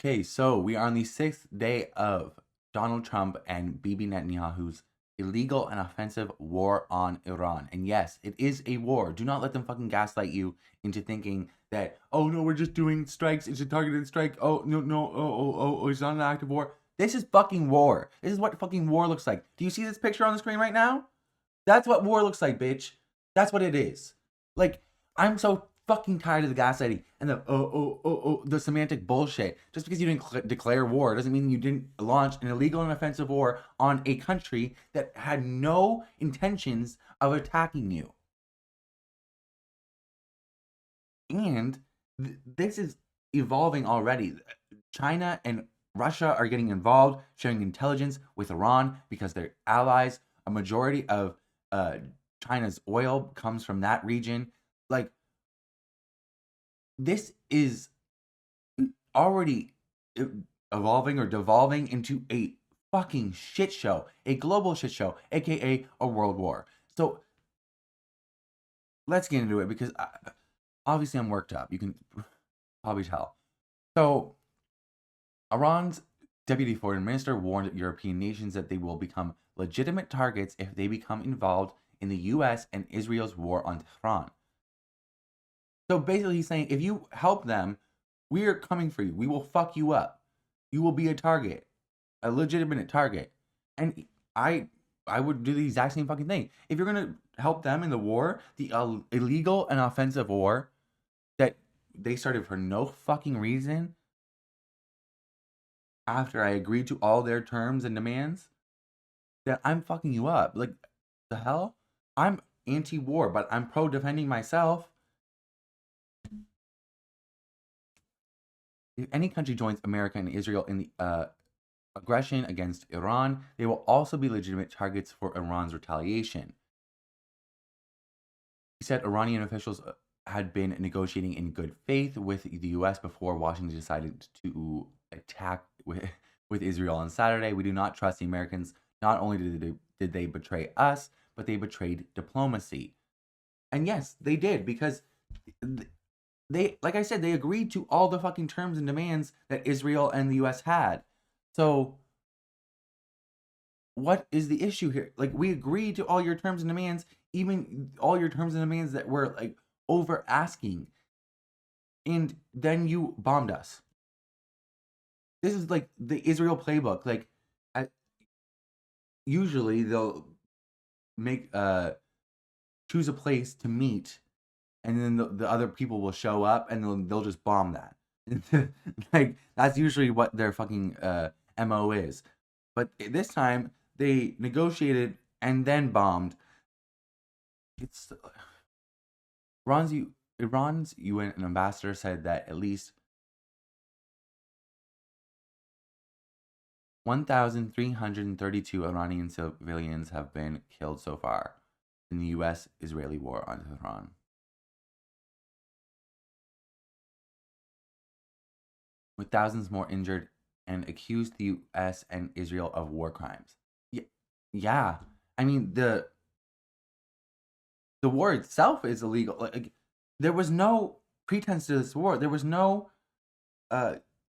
Okay, so we are on the sixth day of Donald Trump and Bibi Netanyahu's illegal and offensive war on Iran. And yes, it is a war. Do not let them fucking gaslight you into thinking that, oh no, we're just doing strikes. It's a targeted strike. Oh, no, no, it's not an active war. This is fucking war. This is what fucking war looks like. Do you see this picture on the screen right now? That's what war looks like, bitch. That's what it is. Like, I'm so fucking tired of the gaslighting and the semantic bullshit. Just because you didn't declare war doesn't mean you didn't launch an illegal and offensive war on a country that had no intentions of attacking you. And this is evolving already. China and Russia are getting involved, sharing intelligence with Iran because they're allies. A majority of uh, China's oil comes from that region. Like, this is already evolving or devolving into a fucking shit show, a global shit show, aka a world war. So let's get into it because obviously I'm worked up. You can probably tell. So Iran's deputy foreign minister warned European nations that they will become legitimate targets if they become involved in the US and Israel's war on Tehran. So basically, he's saying if you help them, we are coming for you. We will fuck you up. You will be a target, a legitimate target. And I would do the exact same fucking thing. If you're gonna help them in the war, the illegal and offensive war that they started for no fucking reason, after I agreed to all their terms and demands, that I'm fucking you up. Like, the hell? I'm anti-war, but I'm pro defending myself. If any country joins America and Israel in the aggression against Iran, they will also be legitimate targets for Iran's retaliation. He said Iranian officials had been negotiating in good faith with the U.S. before Washington decided to attack with Israel on Saturday. We do not trust the Americans. Not only did they betray us, but they betrayed diplomacy. And yes, they did, because they, like I said, they agreed to all the fucking terms and demands that Israel and the US had. So what is the issue here? Like, we agreed to all your terms and demands, even all your terms and demands that were like over asking. And then you bombed us. This is like the Israel playbook. Like, usually they'll make choose a place to meet, and then the other people will show up and they'll just bomb that. Like, that's usually what their fucking MO is. But this time they negotiated and then bombed. It's Iran's UN ambassador said that at least 1,332 Iranian civilians have been killed so far in the US-Israeli war on Tehran, with thousands more injured, and accused the US and Israel of war crimes. Yeah. I mean, the war itself is illegal. Like, there was no pretense to this war. There was no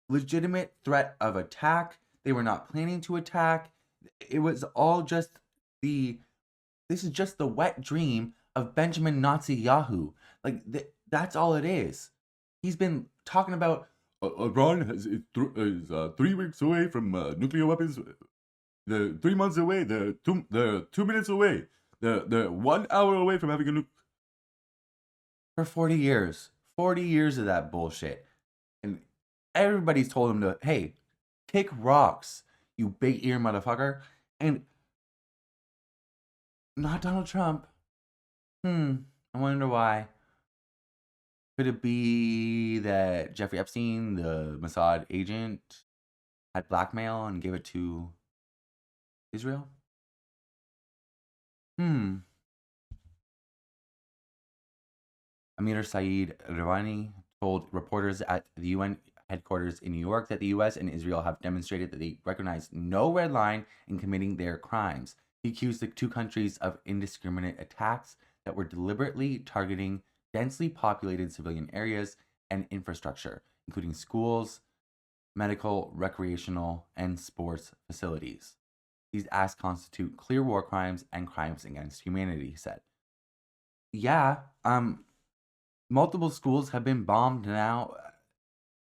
legitimate threat of attack. They were not planning to attack. It was all just this is just the wet dream of Benjamin Nazi Yahoo. Like, that's all it is. He's been talking about Iran is 3 weeks away from nuclear weapons. The 3 months away. The 2 minutes away. The 1 hour away from having a nuke. For 40 years. 40 years of that bullshit. And everybody's told him to, hey, kick rocks, you big ear motherfucker. And not Donald Trump. I wonder why. Could it be that Jeffrey Epstein, the Mossad agent, had blackmail and gave it to Israel? Amir Saeed Ravani told reporters at the UN headquarters in New York that the US and Israel have demonstrated that they recognize no red line in committing their crimes. He accused the two countries of indiscriminate attacks that were deliberately targeting densely populated civilian areas and infrastructure, including schools, medical, recreational, and sports facilities. These acts constitute clear war crimes and crimes against humanity, he said. Yeah, multiple schools have been bombed now.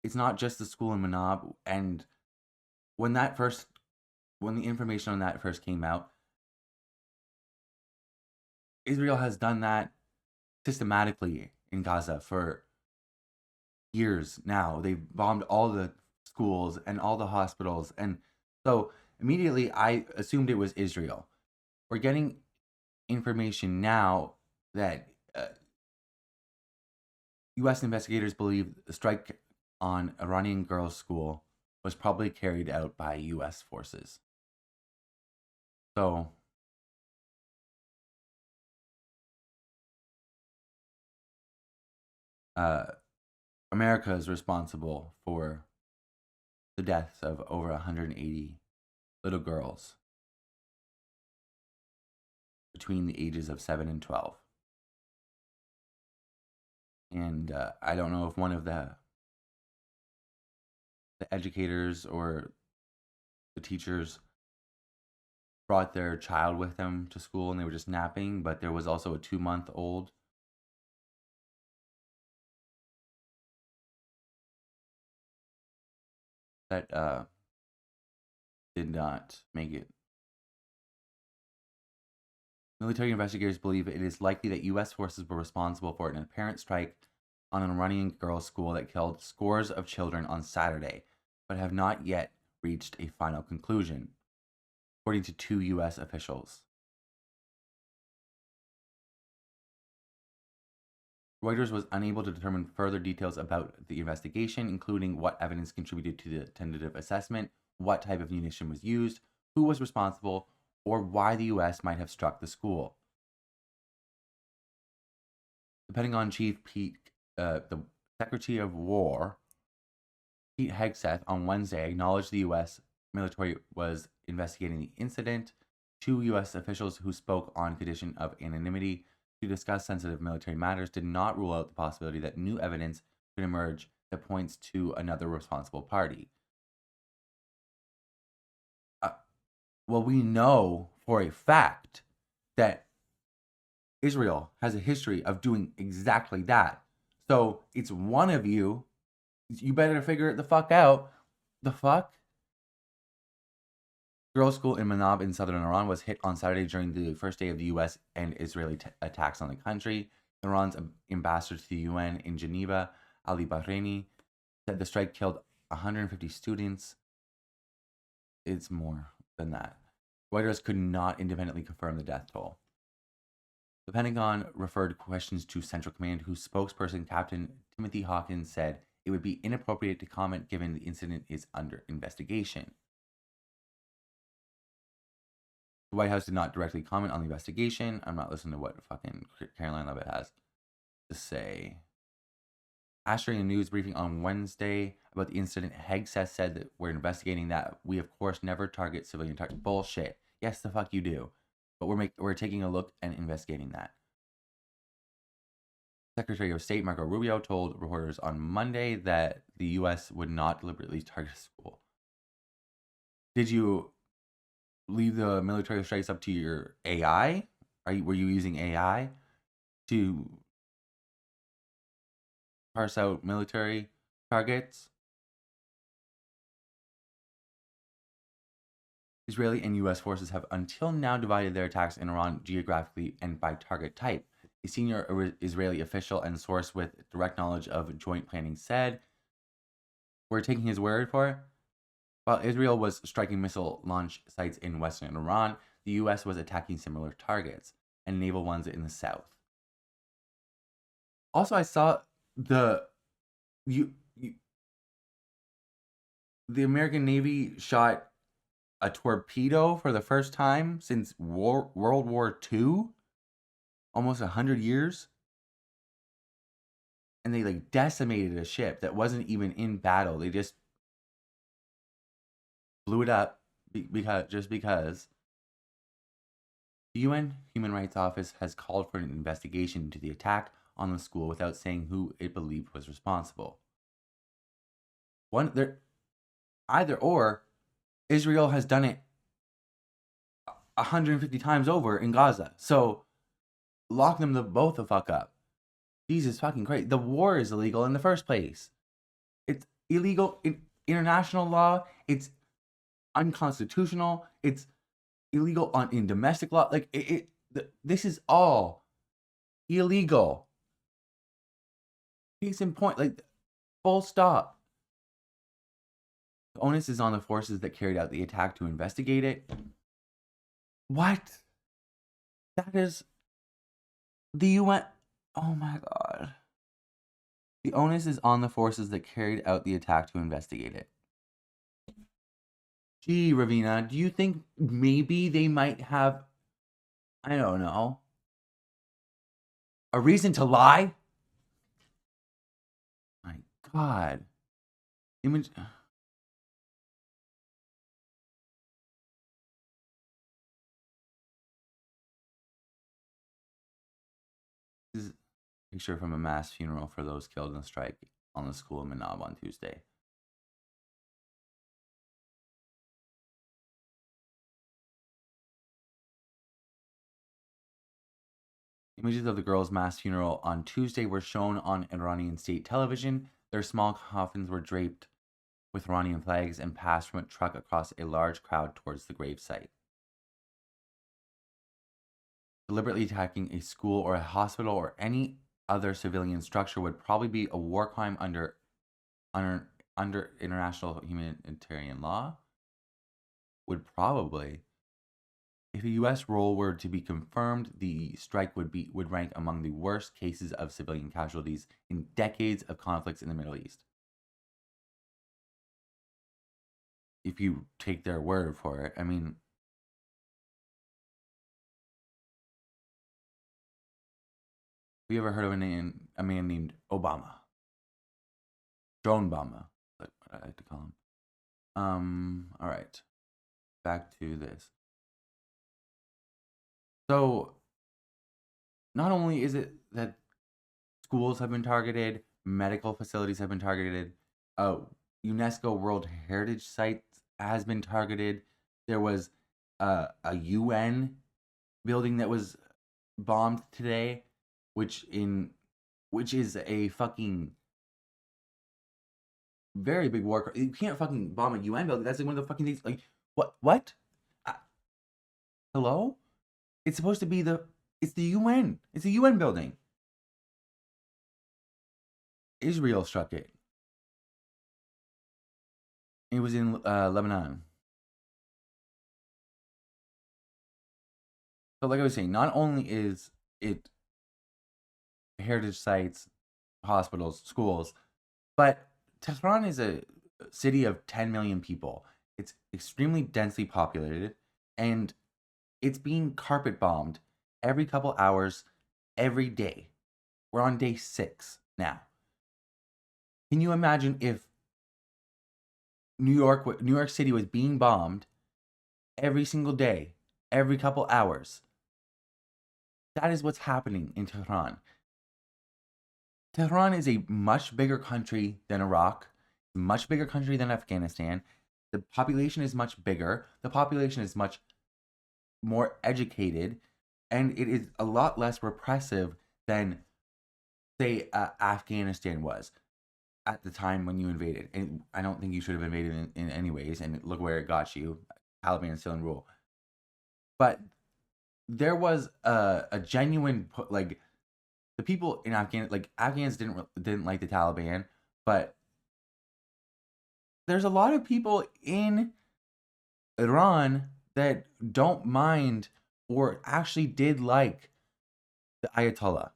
It's not just the school in Manab. And when the information on that first came out, Israel has done that systematically in Gaza for years now. They've bombed all the schools and all the hospitals. And so immediately I assumed it was Israel. We're getting information now that U.S. investigators believe the strike on Iranian girls' school was probably carried out by U.S. forces. So, America is responsible for the deaths of over 180 little girls between the ages of 7 and 12. And I don't know if one of the educators or the teachers brought their child with them to school and they were just napping, but there was also a 2-month-old that did not make it. Military investigators believe it is likely that U.S. forces were responsible for an apparent strike on an Iranian girls' school that killed scores of children on Saturday, but have not yet reached a final conclusion, according to 2 U.S. officials. Reuters was unable to determine further details about the investigation, including what evidence contributed to the tentative assessment, what type of munition was used, who was responsible, or why the U.S. might have struck the school. The Pentagon chief, the Secretary of War, Pete Hegseth, on Wednesday acknowledged the U.S. military was investigating the incident. 2 U.S. officials who spoke on condition of anonymity to discuss sensitive military matters did not rule out the possibility that new evidence could emerge that points to another responsible party. Well, we know for a fact that Israel has a history of doing exactly that. So it's one of you. You better figure it the fuck out. The fuck? Girls' school in Manab in southern Iran was hit on Saturday during the first day of the U.S. and Israeli attacks on the country. Iran's ambassador to the UN in Geneva, Ali Bahraini, said the strike killed 150 students. It's more than that. Reuters could not independently confirm the death toll. The Pentagon referred questions to Central Command, whose spokesperson, Captain Timothy Hawkins, said it would be inappropriate to comment given the incident is under investigation. The White House did not directly comment on the investigation. I'm not listening to what fucking Caroline Leavitt has to say. During a news briefing on Wednesday about the incident, Hegseth said that we're investigating that. We, of course, never target civilian targets. Bullshit. Yes, the fuck you do. But we're taking a look and investigating that. Secretary of State Marco Rubio told reporters on Monday that the U.S. would not deliberately target a school. Did you leave the military strikes up to your AI? Were you using AI to parse out military targets? Israeli and U.S. forces have until now divided their attacks in Iran geographically and by target type. A senior Israeli official and source with direct knowledge of joint planning said, "We're taking his word for it." While Israel was striking missile launch sites in western Iran, the U.S. was attacking similar targets and naval ones in the south. Also, I saw the American Navy shot a torpedo for the first time since World War II, almost 100 years. And they like decimated a ship that wasn't even in battle. They just blew it up because the UN Human Rights Office has called for an investigation into the attack on the school without saying who it believed was responsible. Either or, Israel has done it 150 times over in Gaza. So lock them both the fuck up. Jesus fucking Christ. The war is illegal in the first place. It's illegal in international law. It's unconstitutional. It's illegal in domestic law. Like this is all illegal. Case in point, like full stop. The onus is on the forces that carried out the attack to investigate it. What? That is the UN. Oh my god. The onus is on the forces that carried out the attack to investigate it. Gee, Ravina, do you think maybe they might have, I don't know, a reason to lie? My god. Image. This is a picture from a mass funeral for those killed in the strike on the school in Manab on Tuesday. Images of the girls' mass funeral on Tuesday were shown on Iranian state television. Their small coffins were draped with Iranian flags and passed from a truck across a large crowd towards the gravesite. Deliberately attacking a school or a hospital or any other civilian structure would probably be a war crime under international humanitarian law. Would probably. If a U.S. role were to be confirmed, the strike would rank among the worst cases of civilian casualties in decades of conflicts in the Middle East. If you take their word for it, I mean, have you ever heard of a man named Obama? Drone Obama, that's what I like to call him. All right, back to this. So, not only is it that schools have been targeted, medical facilities have been targeted, UNESCO World Heritage Site has been targeted. There was a UN building that was bombed today, which is a fucking very big war. You can't fucking bomb a UN building. That's like one of the fucking things. Like what? Hello? It's supposed to be it's the UN. It's a UN building. Israel struck it. It was in Lebanon. So like I was saying, not only is it heritage sites, hospitals, schools, but Tehran is a city of 10 million people. It's extremely densely populated, and it's being carpet bombed every couple hours, every day. We're on day 6 now. Can you imagine if New York City was being bombed every single day, every couple hours? That is what's happening in Tehran. Tehran is a much bigger country than Iraq, much bigger country than Afghanistan. The population is much bigger. The population is much more educated, and it is a lot less repressive than, say, Afghanistan was at the time when you invaded. And I don't think you should have invaded in any ways, and look where it got you. Taliban still in rule. But there was a genuine, like, the people in Afghans didn't like the Taliban, but there's a lot of people in Iran that don't mind or actually did like the Ayatollah.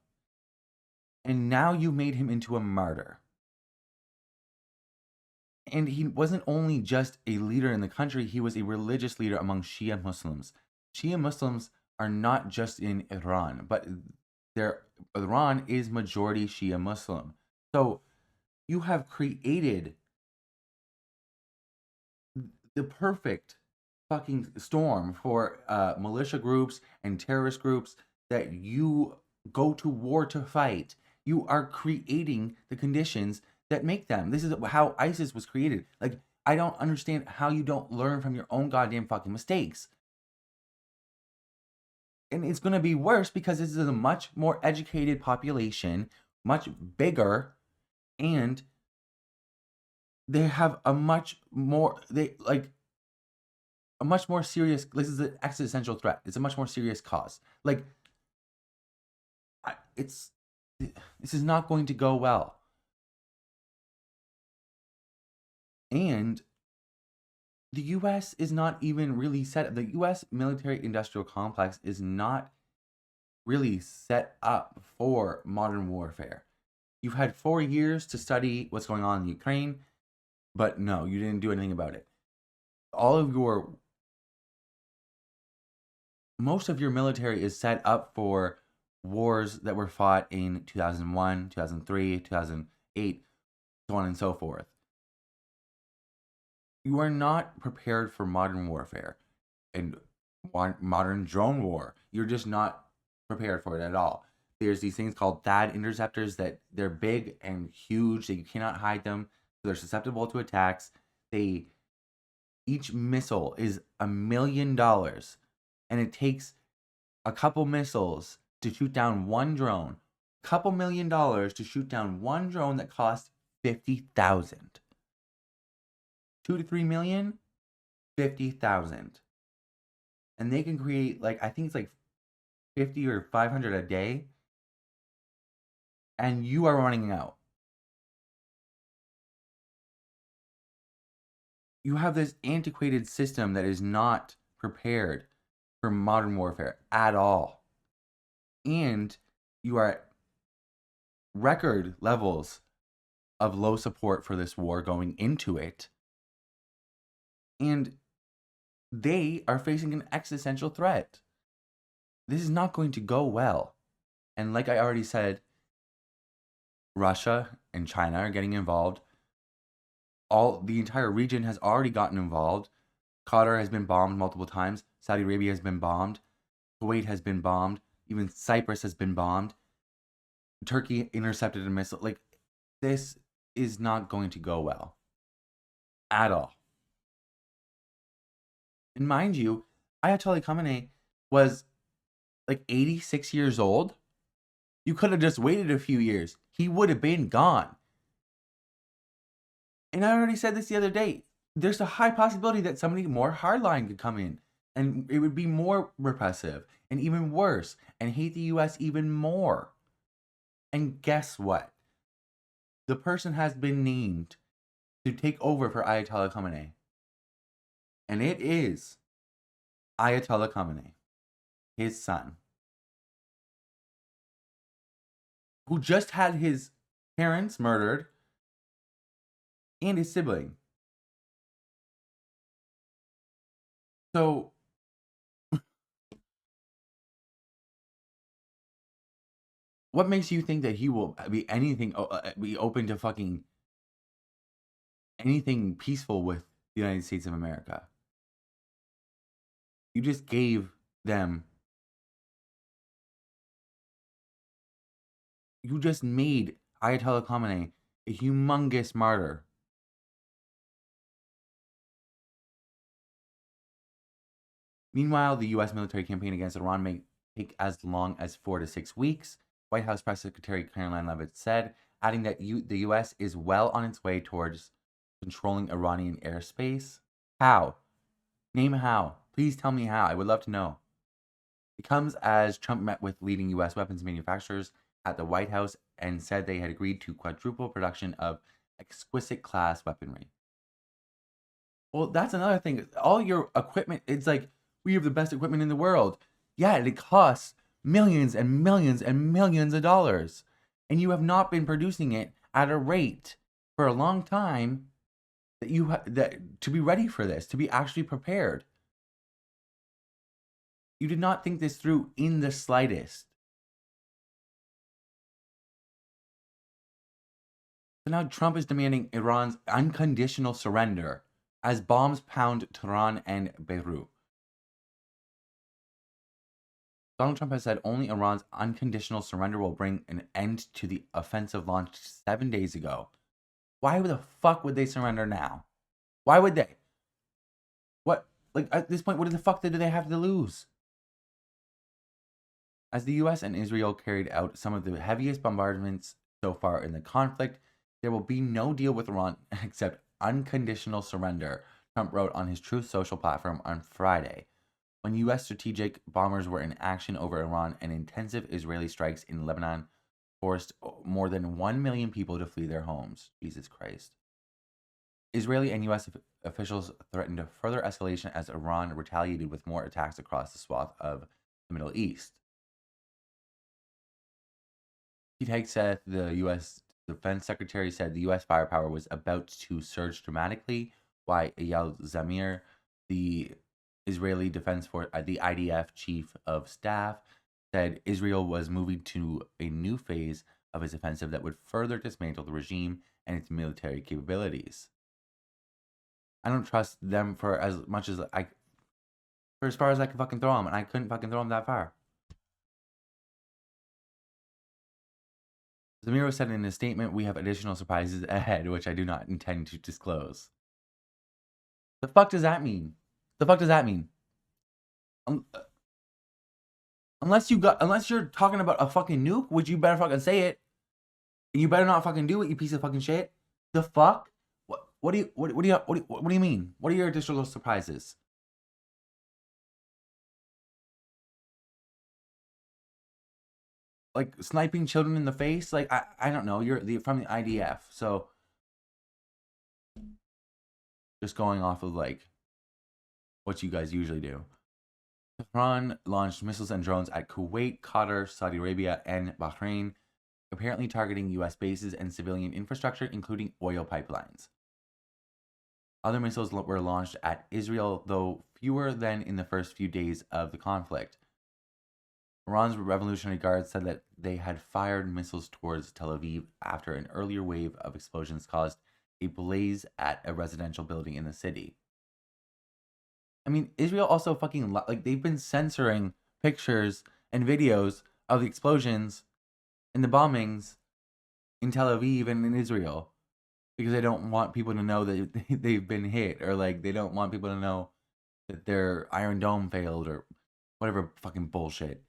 And now you made him into a martyr. And he wasn't only just a leader in the country, he was a religious leader among Shia Muslims. Shia Muslims are not just in Iran, but Iran is majority Shia Muslim. So you have created the perfect fucking storm for militia groups and terrorist groups that you go to war to fight. You are creating the conditions that make them. This is how ISIS was created. Like, I don't understand how you don't learn from your own goddamn fucking mistakes. And it's going to be worse because this is a much more educated population, much bigger, and they have a much more a much more serious. This is an existential threat. It's a much more serious cause. Like, this is not going to go well. And the U.S. is not even really set. The U.S. military-industrial complex is not really set up for modern warfare. You've had 4 years to study what's going on in Ukraine, but no, you didn't do anything about it. Most of your military is set up for wars that were fought in 2001, 2003, 2008, so on and so forth. You are not prepared for modern warfare and modern drone war. You're just not prepared for it at all. There's these things called THAAD interceptors that they're big and huge, that you cannot hide them. So they're susceptible to attacks. Each missile is $1 million, and it takes a couple missiles to shoot down one drone. Couple $1 million to shoot down one drone that costs $50,000. 2 to 3 million, 50,000. And they can create, I think it's 50 or 500 a day. And you are running out. You have this antiquated system that is not prepared for modern warfare at all. And you are at record levels of low support for this war going into it. And they are facing an existential threat. This is not going to go well. And like I already said, Russia and China are getting involved. The entire region has already gotten involved. Qatar has been bombed multiple times. Saudi Arabia has been bombed. Kuwait has been bombed. Even Cyprus has been bombed. Turkey intercepted a missile. This is not going to go well. At all. And mind you, Ayatollah Khamenei was 86 years old. You could have just waited a few years. He would have been gone. And I already said this the other day. There's a high possibility that somebody more hardline could come in. And it would be more repressive and even worse. And hate the U.S. even more. And guess what? The person has been named to take over for Ayatollah Khamenei. And it is Ayatollah Khamenei, his son, who just had his parents murdered and his sibling. So, what makes you think that he will be open to fucking anything peaceful with the United States of America? You just gave them. You just made Ayatollah Khamenei a humongous martyr. Meanwhile, the U.S. military campaign against Iran may take as long as 4 to 6 weeks. White House Press Secretary Caroline Leavitt said, adding that the U.S. is well on its way towards controlling Iranian airspace. How? Name how. Please tell me how. I would love to know. It comes as Trump met with leading U.S. weapons manufacturers at the White House and said they had agreed to quadruple production of exquisite-class weaponry. Well, that's another thing. All your equipment, it's we have the best equipment in the world. Yeah, it costs millions and millions and millions of dollars. And you have not been producing it at a rate for a long time that to be ready for this, to be actually prepared. You did not think this through in the slightest. So now Trump is demanding Iran's unconditional surrender as bombs pound Tehran and Beirut. Donald Trump has said only Iran's unconditional surrender will bring an end to the offensive launched 7 days ago. Why the fuck would they surrender now? Why would they? What? Like, at this point, what the fuck do they have to lose? As the US and Israel carried out some of the heaviest bombardments so far in the conflict, there will be no deal with Iran except unconditional surrender, Trump wrote on his Truth Social platform on Friday, when US strategic bombers were in action over Iran and intensive Israeli strikes in Lebanon forced more than 1 million people to flee their homes. Jesus Christ. Israeli and US officials threatened a further escalation as Iran retaliated with more attacks across the swath of the Middle East. Pete Hegseth, the U.S. Defense Secretary, said the U.S. firepower was about to surge dramatically, while Eyal Zamir, the Israeli Defense Force, the IDF Chief of Staff, said Israel was moving to a new phase of its offensive that would further dismantle the regime and its military capabilities. I don't trust them for as much as for as far as I can fucking throw them, and I couldn't fucking throw them that far. Zamiro said in a statement, "We have additional surprises ahead, which I do not intend to disclose." The fuck does that mean? The fuck does that mean? Unless you're talking about a fucking nuke, which you better fucking say it. And you better not fucking do it, you piece of fucking shit. The fuck? What do you mean? What are your additional surprises? Like sniping children in the face? Like I don't know. You're from the IDF, so just going off of like what you guys usually do. Tehran launched missiles and drones at Kuwait, Qatar, Saudi Arabia, and Bahrain, apparently targeting U.S. bases and civilian infrastructure, including oil pipelines. Other missiles were launched at Israel, though fewer than in the first few days of the conflict. Iran's Revolutionary Guard said that they had fired missiles towards Tel Aviv after an earlier wave of explosions caused a blaze at a residential building in the city. I mean, Israel also fucking, like, they've been censoring pictures and videos of the explosions and the bombings in Tel Aviv and in Israel because they don't want people to know that they've been hit, or like they don't want people to know that their Iron Dome failed or whatever fucking bullshit.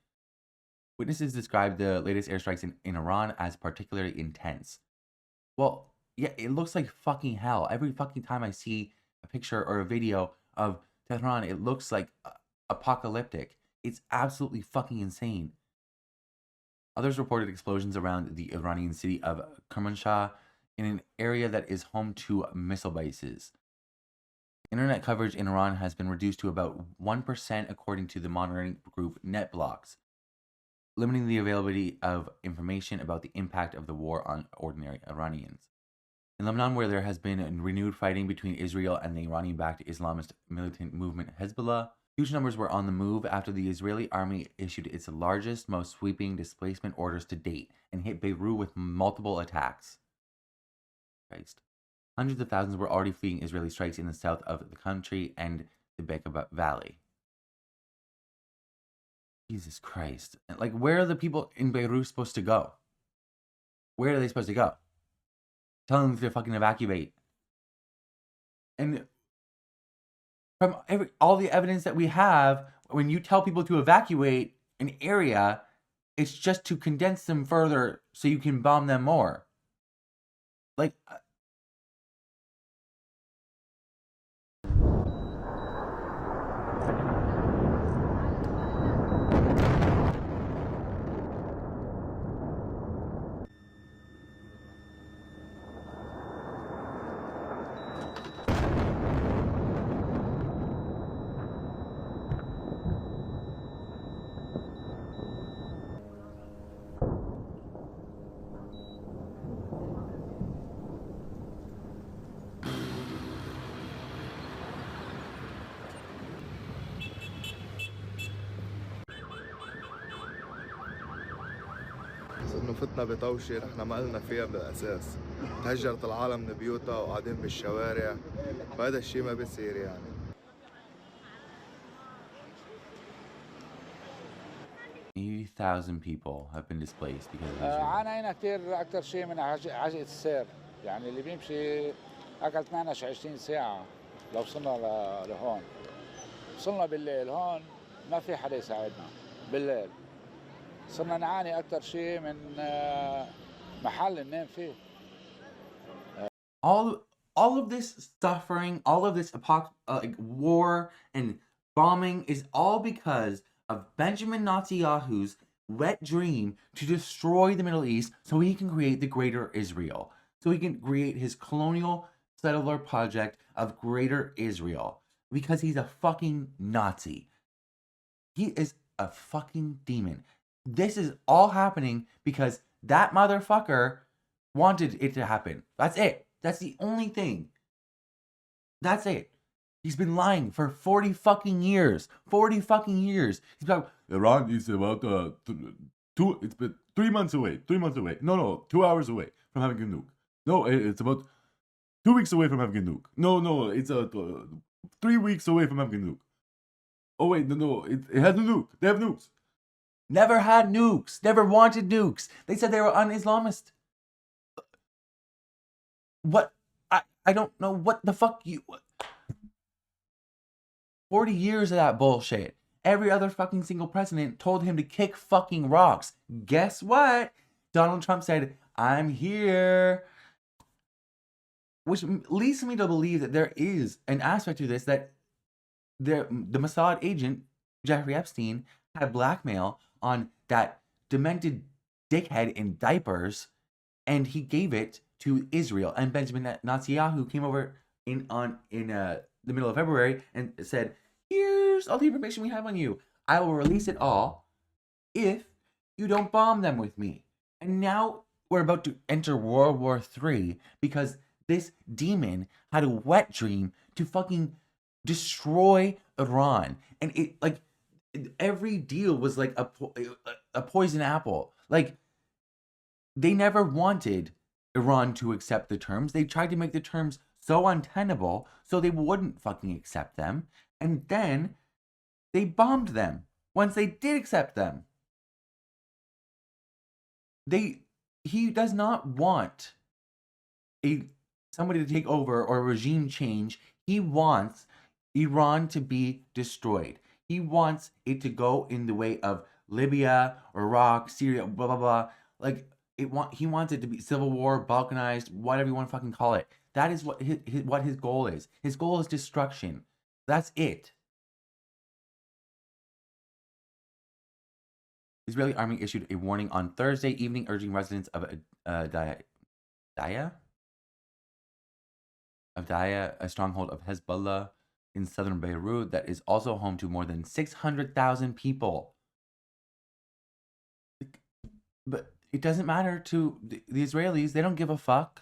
Witnesses described the latest airstrikes in Iran as particularly intense. Well, yeah, it looks like fucking hell. Every fucking time I see a picture or a video of Tehran, it looks like apocalyptic. It's absolutely fucking insane. Others reported explosions around the Iranian city of Kermanshah, in an area that is home to missile bases. Internet coverage in Iran has been reduced to about 1% according to the monitoring group NetBlocks, limiting the availability of information about the impact of the war on ordinary Iranians. In Lebanon, where there has been renewed fighting between Israel and the Iranian-backed Islamist militant movement Hezbollah, huge numbers were on the move after the Israeli army issued its largest, most sweeping displacement orders to date and hit Beirut with multiple attacks. Christ. Hundreds of thousands were already fleeing Israeli strikes in the south of the country and the Bekaa Valley. Jesus Christ. Like, where are the people in Beirut supposed to go? Where are they supposed to go? Tell them to fucking evacuate. And from all the evidence that we have, when you tell people to evacuate an area, it's just to condense them further so you can bomb them more. Like, انه فتنا بطوشه نحن ما قلنا فيها بالاساس، تهجرت العالم من بيوتها وقاعدين بالشوارع، وهذا الشيء ما بيصير يعني. 80,000 people have been displaced because of Israel. عانينا كثير اكثر شيء من عجقه السير، يعني اللي بيمشي اكل 12 20 ساعه. لو وصلنا لهون. وصلنا بالليل هون ما في حدا يساعدنا بالليل. صرنا نعاني أكتر شيء من محل ننام فيه. All of this suffering, all of this war and bombing is all because of Benjamin Netanyahu's wet dream to destroy the Middle East so he can create the greater Israel. So he can create his colonial settler project of greater Israel. Because he's a fucking Nazi. He is a fucking demon. This is all happening because that motherfucker wanted it to happen. That's it. That's the only thing. That's it. He's been lying for 40 fucking years. 40 fucking years. He's about Iran is about it's been 3 months away. 3 months away. No, 2 hours away from having a nuke. No, it's about 2 weeks away from having a nuke. No, it's 3 weeks away from having a nuke. Oh wait, no, it has a nuke. They have nukes. Never had nukes. Never wanted nukes. They said they were un-Islamist. What? I don't know what the fuck you... 40 years of that bullshit. Every other fucking single president told him to kick fucking rocks. Guess what? Donald Trump said, I'm here. Which leads me to believe that there is an aspect to this that the Mossad agent, Jeffrey Epstein, had blackmail on that demented dickhead in diapers, and he gave it to Israel. And Benjamin Netanyahu came over in the middle of February and said, here's all the information we have on you. I will release it all if you don't bomb them with me. And now we're about to enter World War III because this demon had a wet dream to fucking destroy Iran. And it, like, every deal was like a poison apple. Like, they never wanted Iran to accept the terms. They tried to make the terms so untenable so they wouldn't fucking accept them. And then they bombed them once they did accept them. He does not want somebody to take over or a regime change. He wants Iran to be destroyed. He wants it to go in the way of Libya, Iraq, Syria, blah blah blah. Like he wants it to be civil war, balkanized, whatever you want to fucking call it. That is what his goal is. His goal is destruction. That's it. The Israeli army issued a warning on Thursday evening, urging residents of Daya, a stronghold of Hezbollah in southern Beirut that is also home to more than 600,000 people. But it doesn't matter to the Israelis. They don't give a fuck.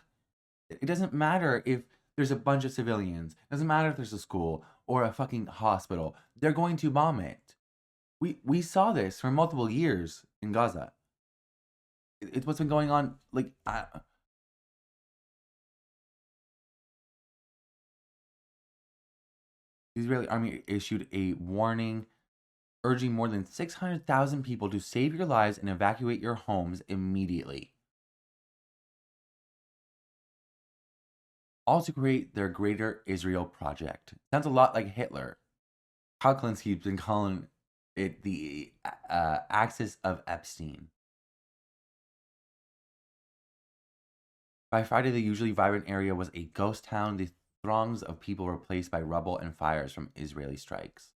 It doesn't matter if there's a bunch of civilians. It doesn't matter if there's a school or a fucking hospital. They're going to bomb it. We saw this for multiple years in Gaza. It's what's been going on. Like, the Israeli army issued a warning urging more than 600,000 people to save your lives and evacuate your homes immediately. All to create their greater Israel project. Sounds a lot like Hitler. Kyle Klinsky's been calling it the axis of Epstein. By Friday, the usually vibrant area was a ghost town. The throngs of people replaced by rubble and fires from Israeli strikes.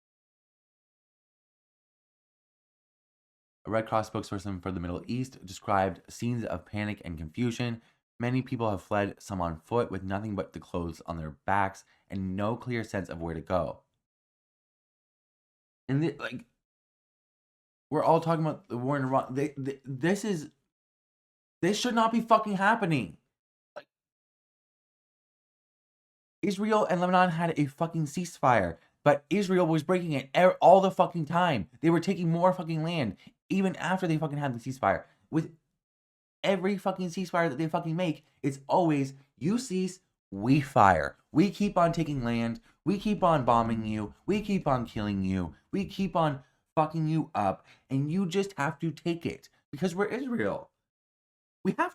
A Red Cross spokesperson for the Middle East described scenes of panic and confusion. Many people have fled, some on foot, with nothing but the clothes on their backs and no clear sense of where to go. And we're all talking about the war in Iran. This should not be fucking happening. Like, Israel and Lebanon had a fucking ceasefire, but Israel was breaking it all the fucking time. They were taking more fucking land, even after they fucking had the ceasefire. With every fucking ceasefire that they fucking make, it's always, you cease, we fire. We keep on taking land. We keep on bombing you. We keep on killing you. We keep on fucking you up, and you just have to take it because we're Israel.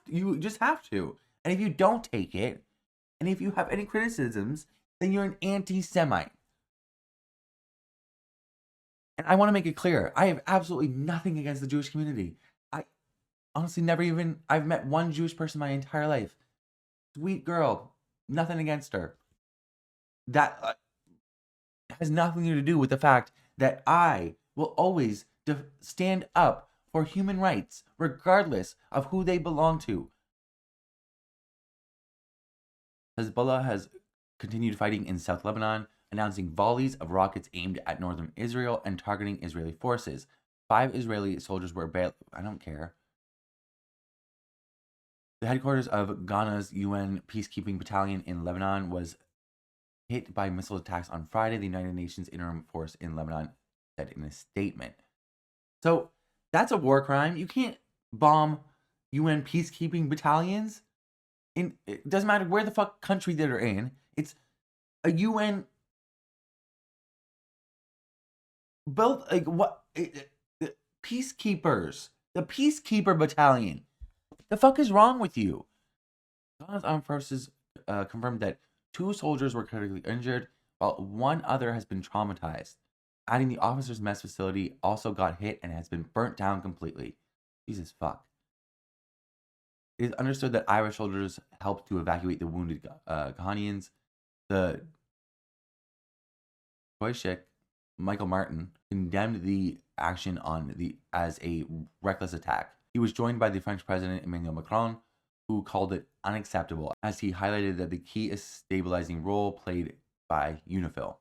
You just have to. And if you don't take it, and if you have any criticisms, then you're an anti-Semite. And I want to make it clear, I have absolutely nothing against the Jewish community. I honestly I've met one Jewish person my entire life. Sweet girl, nothing against her. That has nothing to do with the fact that I will always stand up for human rights, regardless of who they belong to. Hezbollah has continued fighting in South Lebanon, announcing volleys of rockets aimed at northern Israel and targeting Israeli forces. 5 Israeli soldiers were I don't care. The headquarters of Ghana's UN peacekeeping battalion in Lebanon was hit by missile attacks on Friday, the United Nations interim force in Lebanon said in a statement. So that's a war crime. You can't bomb UN peacekeeping battalions. It doesn't matter where the fuck country they're in. It's a UN built like what peacekeepers, the peacekeeper battalion. The fuck is wrong with you? Ghana's armed forces confirmed that 2 soldiers were critically injured, while 1 other has been traumatized. Adding the officers' mess facility also got hit and has been burnt down completely. Jesus fuck. It is understood that Irish soldiers helped to evacuate the wounded Ghanaians. The Taoiseach, Michael Martin, condemned the action as a reckless attack. He was joined by the French President Emmanuel Macron, who called it unacceptable, as he highlighted that the key is stabilizing role played by UNIFIL.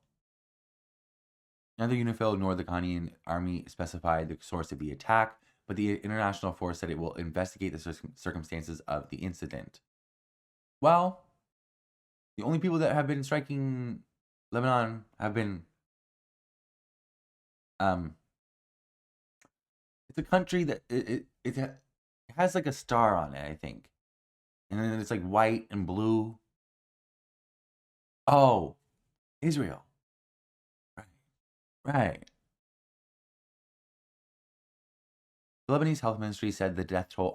Neither UNIFIL nor the Ghanaian army specified the source of the attack, but the international force said it will investigate the circumstances of the incident. Well, the only people that have been striking Lebanon have been it's a country that it has like a star on it, I think. And then it's like white and blue. Oh, Israel. Right. The Lebanese health ministry said the death toll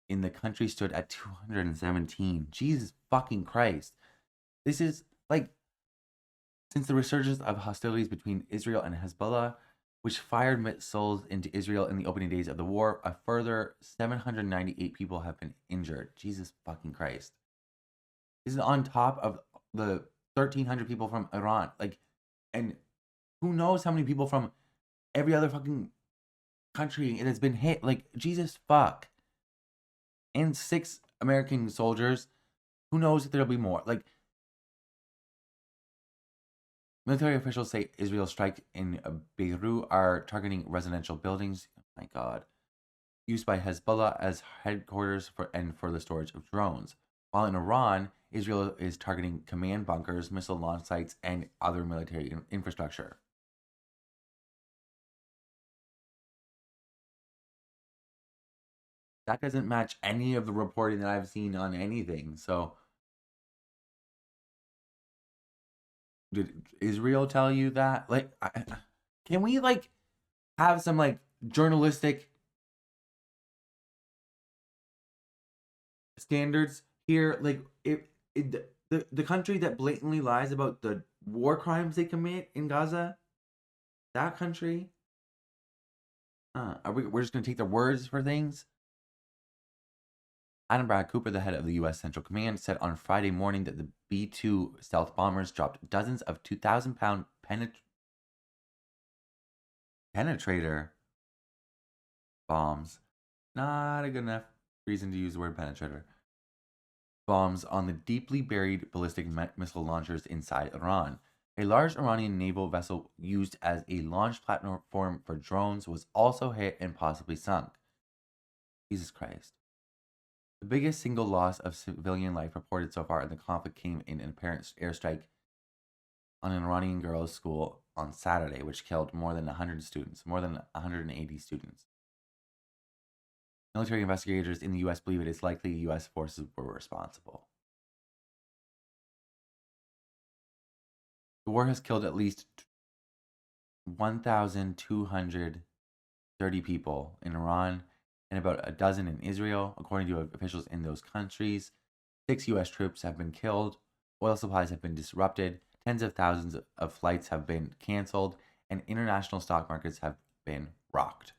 in the country stood at 217. Jesus fucking Christ. This is like, since the resurgence of hostilities between Israel and Hezbollah, which fired missiles into Israel in the opening days of the war, a further 798 people have been injured. Jesus fucking Christ. This is on top of the 1,300 people from Iran. Like, and who knows how many people from every other fucking country it has been hit. Like, Jesus fuck. And 6 American soldiers. Who knows if there'll be more. Like, military officials say Israel's strike in Beirut are targeting residential buildings. Oh my God. Used by Hezbollah as headquarters for the storage of drones. While in Iran, Israel is targeting command bunkers, missile launch sites, and other military infrastructure. That doesn't match any of the reporting that I've seen on anything. So, did Israel tell you that? Like, can we like have some like journalistic standards here? Like, if the country that blatantly lies about the war crimes they commit in Gaza, that country, we're just gonna take their words for things? Adam Brad Cooper, the head of the U.S. Central Command, said on Friday morning that the B-2 stealth bombers dropped dozens of 2,000-pound penetrator bombs. Not a good enough reason to use the word penetrator. Bombs on the deeply buried ballistic missile launchers inside Iran. A large Iranian naval vessel used as a launch platform for drones was also hit and possibly sunk. Jesus Christ. The biggest single loss of civilian life reported so far in the conflict came in an apparent airstrike on an Iranian girls' school on Saturday, which killed more than 180 students. Military investigators in the U.S. believe it is likely U.S. forces were responsible. The war has killed at least 1,230 people in Iran and about a dozen in Israel, according to officials in those countries. 6 U.S. troops have been killed, oil supplies have been disrupted, Tens of thousands of flights have been canceled, and international stock markets have been rocked.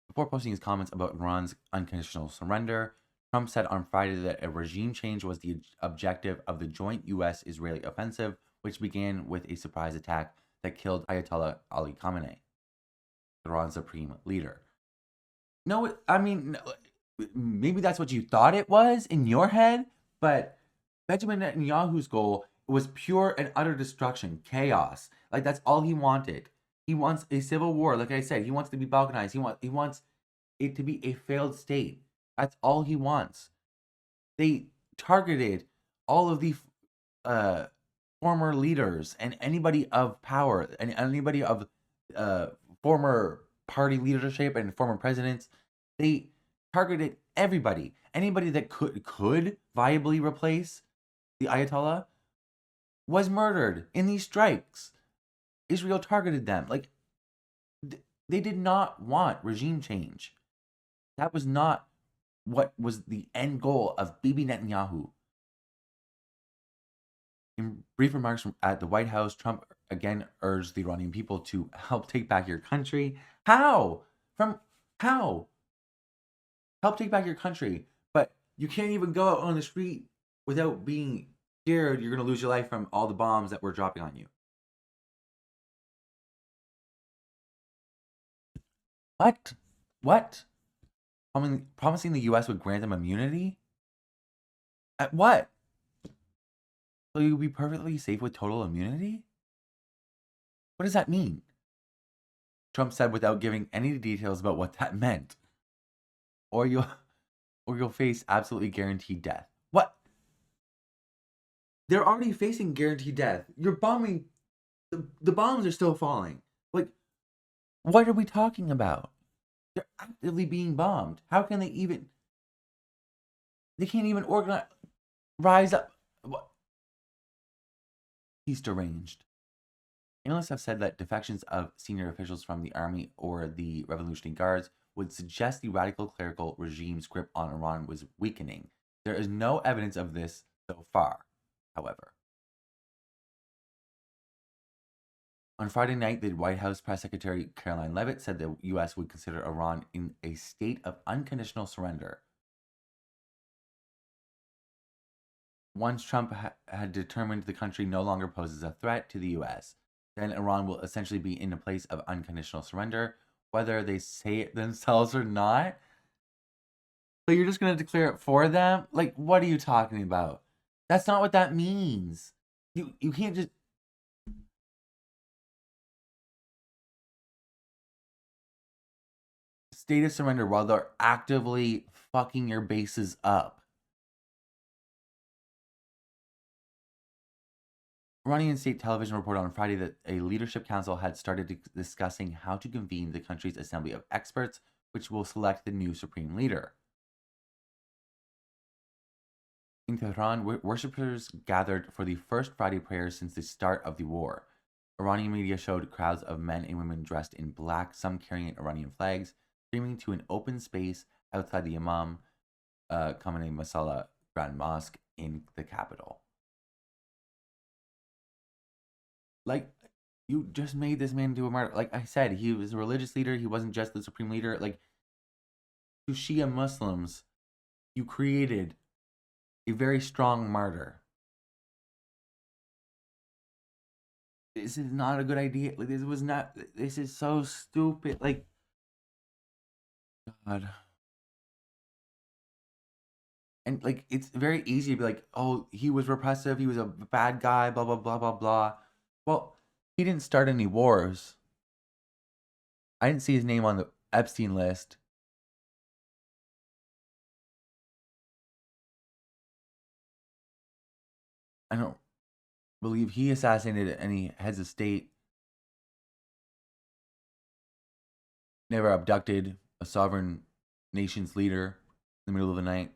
Before posting his comments about Iran's unconditional surrender, Trump said on Friday that a regime change was the objective of the joint U.S.-Israeli offensive, which began with a surprise attack that killed Ayatollah Ali Khamenei, Iran's supreme leader. No, I mean, maybe that's what you thought it was in your head, but Benjamin Netanyahu's goal was pure and utter destruction, chaos. Like, that's all he wanted. He wants a civil war. Like I said, he wants to be balkanized. He wants it to be a failed state. That's all he wants. They targeted all of the former leaders and anybody of power and anybody of former party leadership and former presidents. They targeted everybody. Anybody that could viably replace the Ayatollah was murdered in these strikes. Israel targeted them. Like, they did not want regime change. That was not what was the end goal of Bibi Netanyahu. In brief remarks at the White House, Trump again urged the Iranian people to help take back your country. How? From how? Help take back your country. But you can't even go out on the street without being scared you're going to lose your life from all the bombs that we're dropping on you. What? What? Promising the U.S. would grant them immunity? At what? So you'll be perfectly safe with total immunity? What does that mean? Trump said without giving any details about what that meant. Or you'll face absolutely guaranteed death. What? They're already facing guaranteed death. You're bombing. The bombs are still falling. Like, what are we talking about? They're actively being bombed. How can they even? They can't even rise up. What? He's deranged. Analysts have said that defections of senior officials from the army or the Revolutionary Guards would suggest the radical clerical regime's grip on Iran was weakening. There is no evidence of this so far, however. On Friday night, the White House press secretary Caroline Leavitt said the U.S. would consider Iran in a state of unconditional surrender. Once Trump had determined the country no longer poses a threat to the U.S., then Iran will essentially be in a place of unconditional surrender, whether they say it themselves or not. So you're just going to declare it for them? Like, what are you talking about? That's not what that means. You can't just... State of surrender while they're actively fucking your bases up. Iranian state television reported on Friday that a leadership council had started discussing how to convene the country's assembly of experts, which will select the new supreme leader. In Tehran, worshippers gathered for the first Friday prayers since the start of the war. Iranian media showed crowds of men and women dressed in black, some carrying Iranian flags, streaming to an open space outside the Imam Khamenei Masala Grand Mosque in the capital. Like, you just made this man do a martyr. Like I said, he was a religious leader. He wasn't just the supreme leader. Like, to Shia Muslims, you created a very strong martyr. This is not a good idea. Like, this is so stupid. Like, God. And, like, it's very easy to be like, oh, he was repressive. He was a bad guy, blah, blah, blah, blah, blah. Well, he didn't start any wars. I didn't see his name on the Epstein list. I don't believe he assassinated any heads of state. Never abducted a sovereign nation's leader in the middle of the night.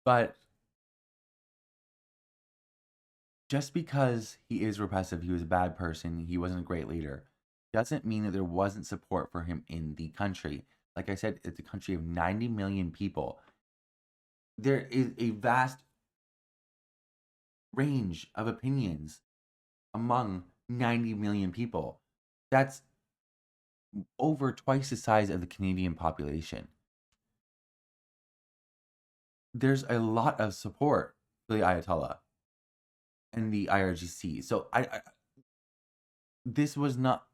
But just because he is repressive, he was a bad person, he wasn't a great leader, doesn't mean that there wasn't support for him in the country. Like I said, it's a country of 90 million people. There is a vast range of opinions among 90 million people. That's over twice the size of the Canadian population. There's a lot of support for the Ayatollah and the IRGC. So this was not,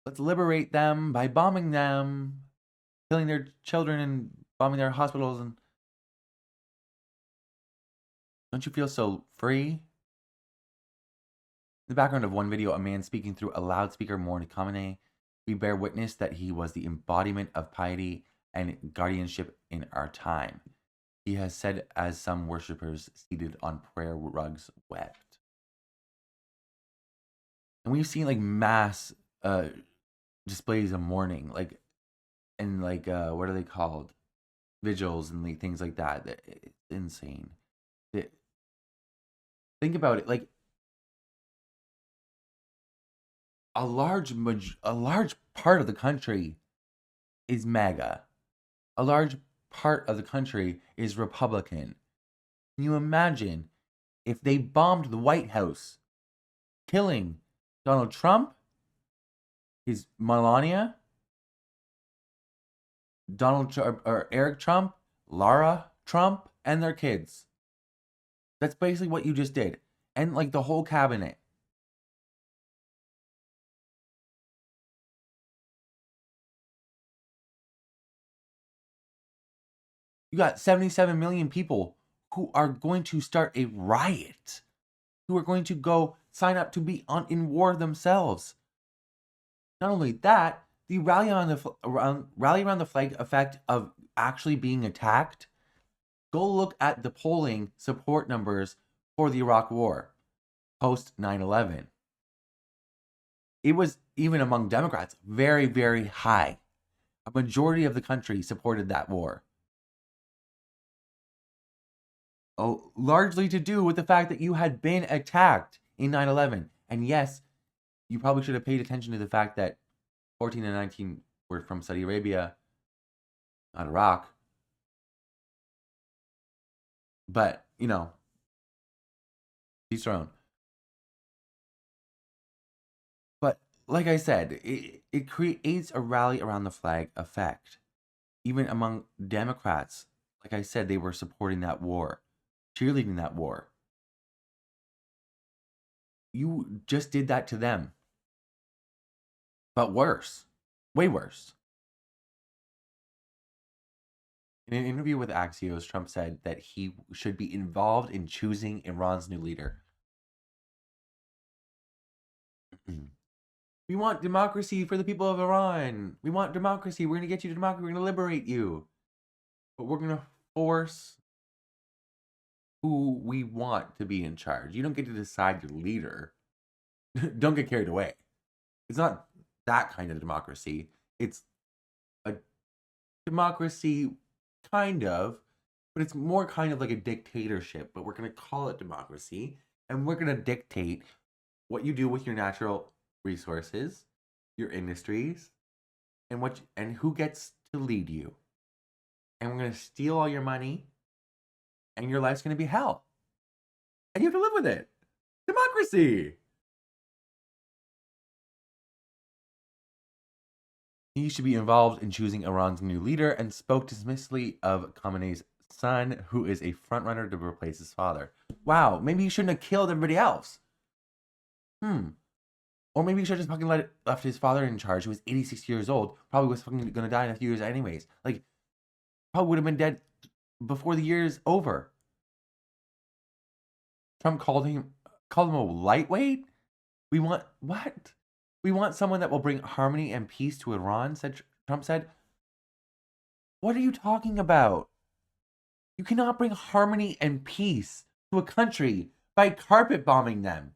let's liberate them by bombing them, killing their children and bombing their hospitals. And don't you feel so free? In the background of one video, a man speaking through a loudspeaker mourned Khamenei. We bear witness that he was the embodiment of piety and guardianship in our time. He has said as some worshippers seated on prayer rugs wept. And we've seen like mass displays of mourning, like, and like what are they called? Vigils and like things like that. It's insane. Think about it, like a large part of the country is MAGA. A large part of the country is Republican. Can you imagine if they bombed the White House, killing Donald Trump, his Melania, or Eric Trump, Lara Trump, and their kids? That's basically what you just did. And like the whole cabinet. You got 77 million people who are going to start a riot, who are going to go sign up to be in war themselves. Not only that, the rally around the flag effect of actually being attacked. Go look at the polling support numbers for the Iraq War post 9/11. It was, even among Democrats, very, very high. A majority of the country supported that war. Oh, largely to do with the fact that you had been attacked in 9/11. And yes, you probably should have paid attention to the fact that 14 and 19 were from Saudi Arabia, not Iraq. But, you know, each their own. But like I said, it creates a rally around the flag effect. Even among Democrats, like I said, they were supporting that war, cheerleading that war. You just did that to them. But worse. Way worse. In an interview with Axios, Trump said that he should be involved in choosing Iran's new leader. We want democracy for the people of Iran. We want democracy. We're going to get you to democracy. We're going to liberate you. But we're going to force who we want to be in charge. You don't get to decide your leader. Don't get carried away. It's not that kind of democracy. It's a democracy, kind of, but it's more kind of like a dictatorship. But we're going to call it democracy, and we're going to dictate what you do with your natural resources, your industries, and who gets to lead you. And we're going to steal all your money, and your life's going to be hell. And you have to live with it. Democracy. He should be involved in choosing Iran's new leader and spoke dismissively of Khamenei's son, who is a frontrunner to replace his father. Wow, maybe you shouldn't have killed everybody else. Or maybe you should have just fucking left his father in charge, who was 86 years old, probably was fucking gonna die in a few years anyways. Like, probably would have been dead before the year's over. Trump called him a lightweight? We want what? We want someone that will bring harmony and peace to Iran, Trump said. What are you talking about? You cannot bring harmony and peace to a country by carpet bombing them.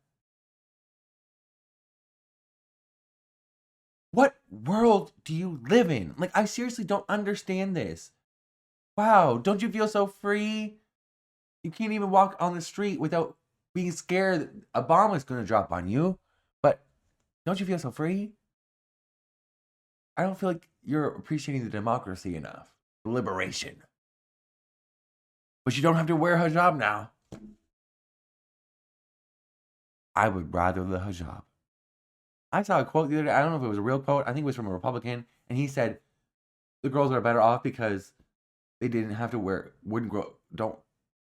What world do you live in? Like, I seriously don't understand this. Wow, don't you feel so free? You can't even walk on the street without being scared that a bomb is going to drop on you. But don't you feel so free? I don't feel like you're appreciating the democracy enough. Liberation. But you don't have to wear a hijab now. I would rather the hijab. I saw a quote the other day. I don't know if it was a real quote. I think it was from a Republican. And he said the girls are better off because they didn't have to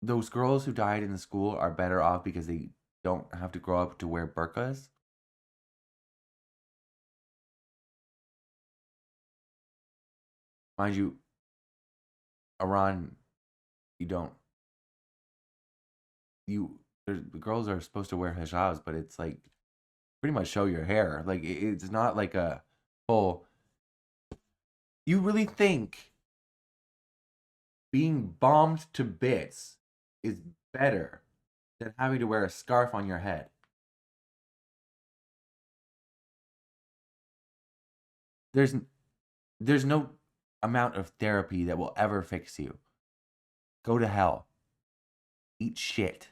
those girls who died in the school are better off because they don't have to grow up to wear burqas. Mind you, Iran, the girls are supposed to wear hijabs, but it's like pretty much show your hair. Like it's not like a full. You really think being bombed to bits is better than having to wear a scarf on your head? There's no amount of therapy that will ever fix you. Go to hell. Eat shit.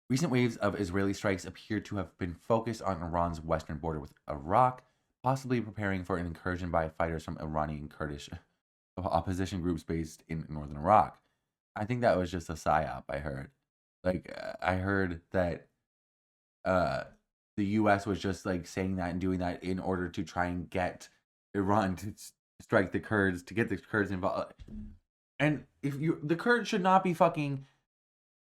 Recent waves of Israeli strikes appear to have been focused on Iran's western border with Iraq, possibly preparing for an incursion by fighters from Iranian Kurdish opposition groups based in northern Iraq. I think that was just a psyop. I heard, I heard that the U.S. was just like saying that and doing that in order to try and get Iran to strike the Kurds, to get the Kurds involved. And the Kurds should not be fucking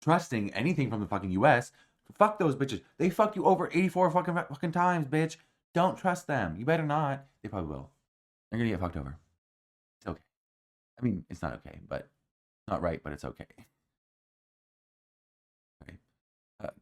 trusting anything from the fucking U.S. Fuck those bitches. They fucked you over 84 fucking times, bitch. Don't trust them. You better not. They probably will. They're gonna get fucked over. It's okay. I mean, it's not okay, but it's not right, but it's okay. Okay.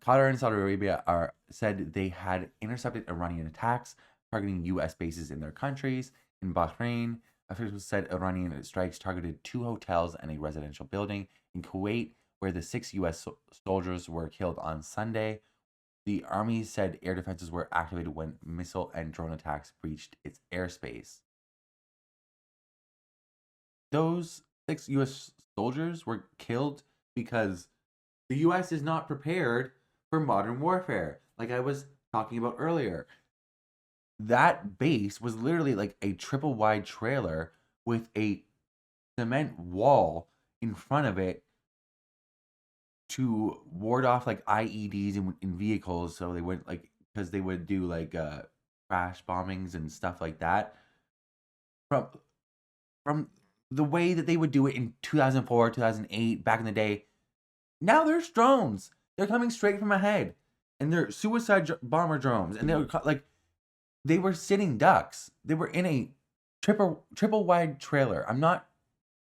Qatar and Saudi Arabia said they had intercepted Iranian attacks targeting U.S. bases in their countries. In Bahrain, officials said Iranian strikes targeted 2 hotels and a residential building. In Kuwait, where the 6 U.S. soldiers were killed on Sunday, the army said air defenses were activated when missile and drone attacks breached its airspace. Those 6 U.S. soldiers were killed because the U.S. is not prepared for modern warfare, like I was talking about earlier. That base was literally like a triple wide trailer with a cement wall in front of it to ward off like IEDs in vehicles, so they wouldn't because they would do crash bombings and stuff like that. From the way that they would do it in 2004, 2008, back in the day, now there's drones. They're coming straight from ahead, and they're suicide bomber drones, and they were sitting ducks. They were in a triple wide trailer. I'm not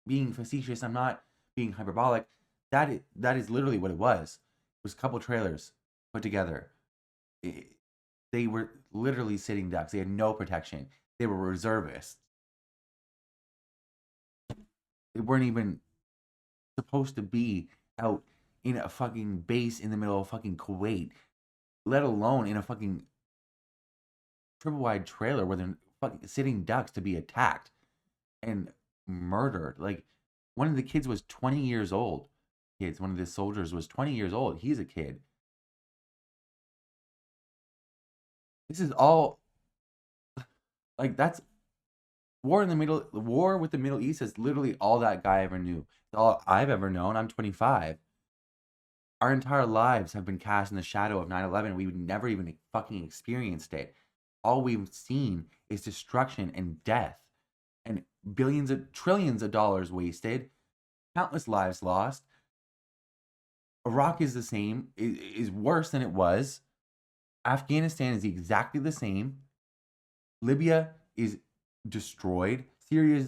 being facetious. I'm not being hyperbolic. That is literally what it was. It was a couple trailers put together. They were literally sitting ducks. They had no protection. They were reservists. They weren't even supposed to be out in a fucking base in the middle of fucking Kuwait, let alone in a fucking triple wide trailer where they're fucking sitting ducks to be attacked and murdered. Like, one of the kids was 20 years old. One of the soldiers was 20 years old. He's a kid. This is all that's war with the Middle East is literally all that guy ever knew. It's all I've ever known. I'm 25. Our entire lives have been cast in the shadow of 9/11. We've never even fucking experienced it. All we've seen is destruction and death and trillions of dollars wasted, countless lives lost. Iraq is the same, is worse than it was. Afghanistan is exactly the same. Libya is destroyed. Syria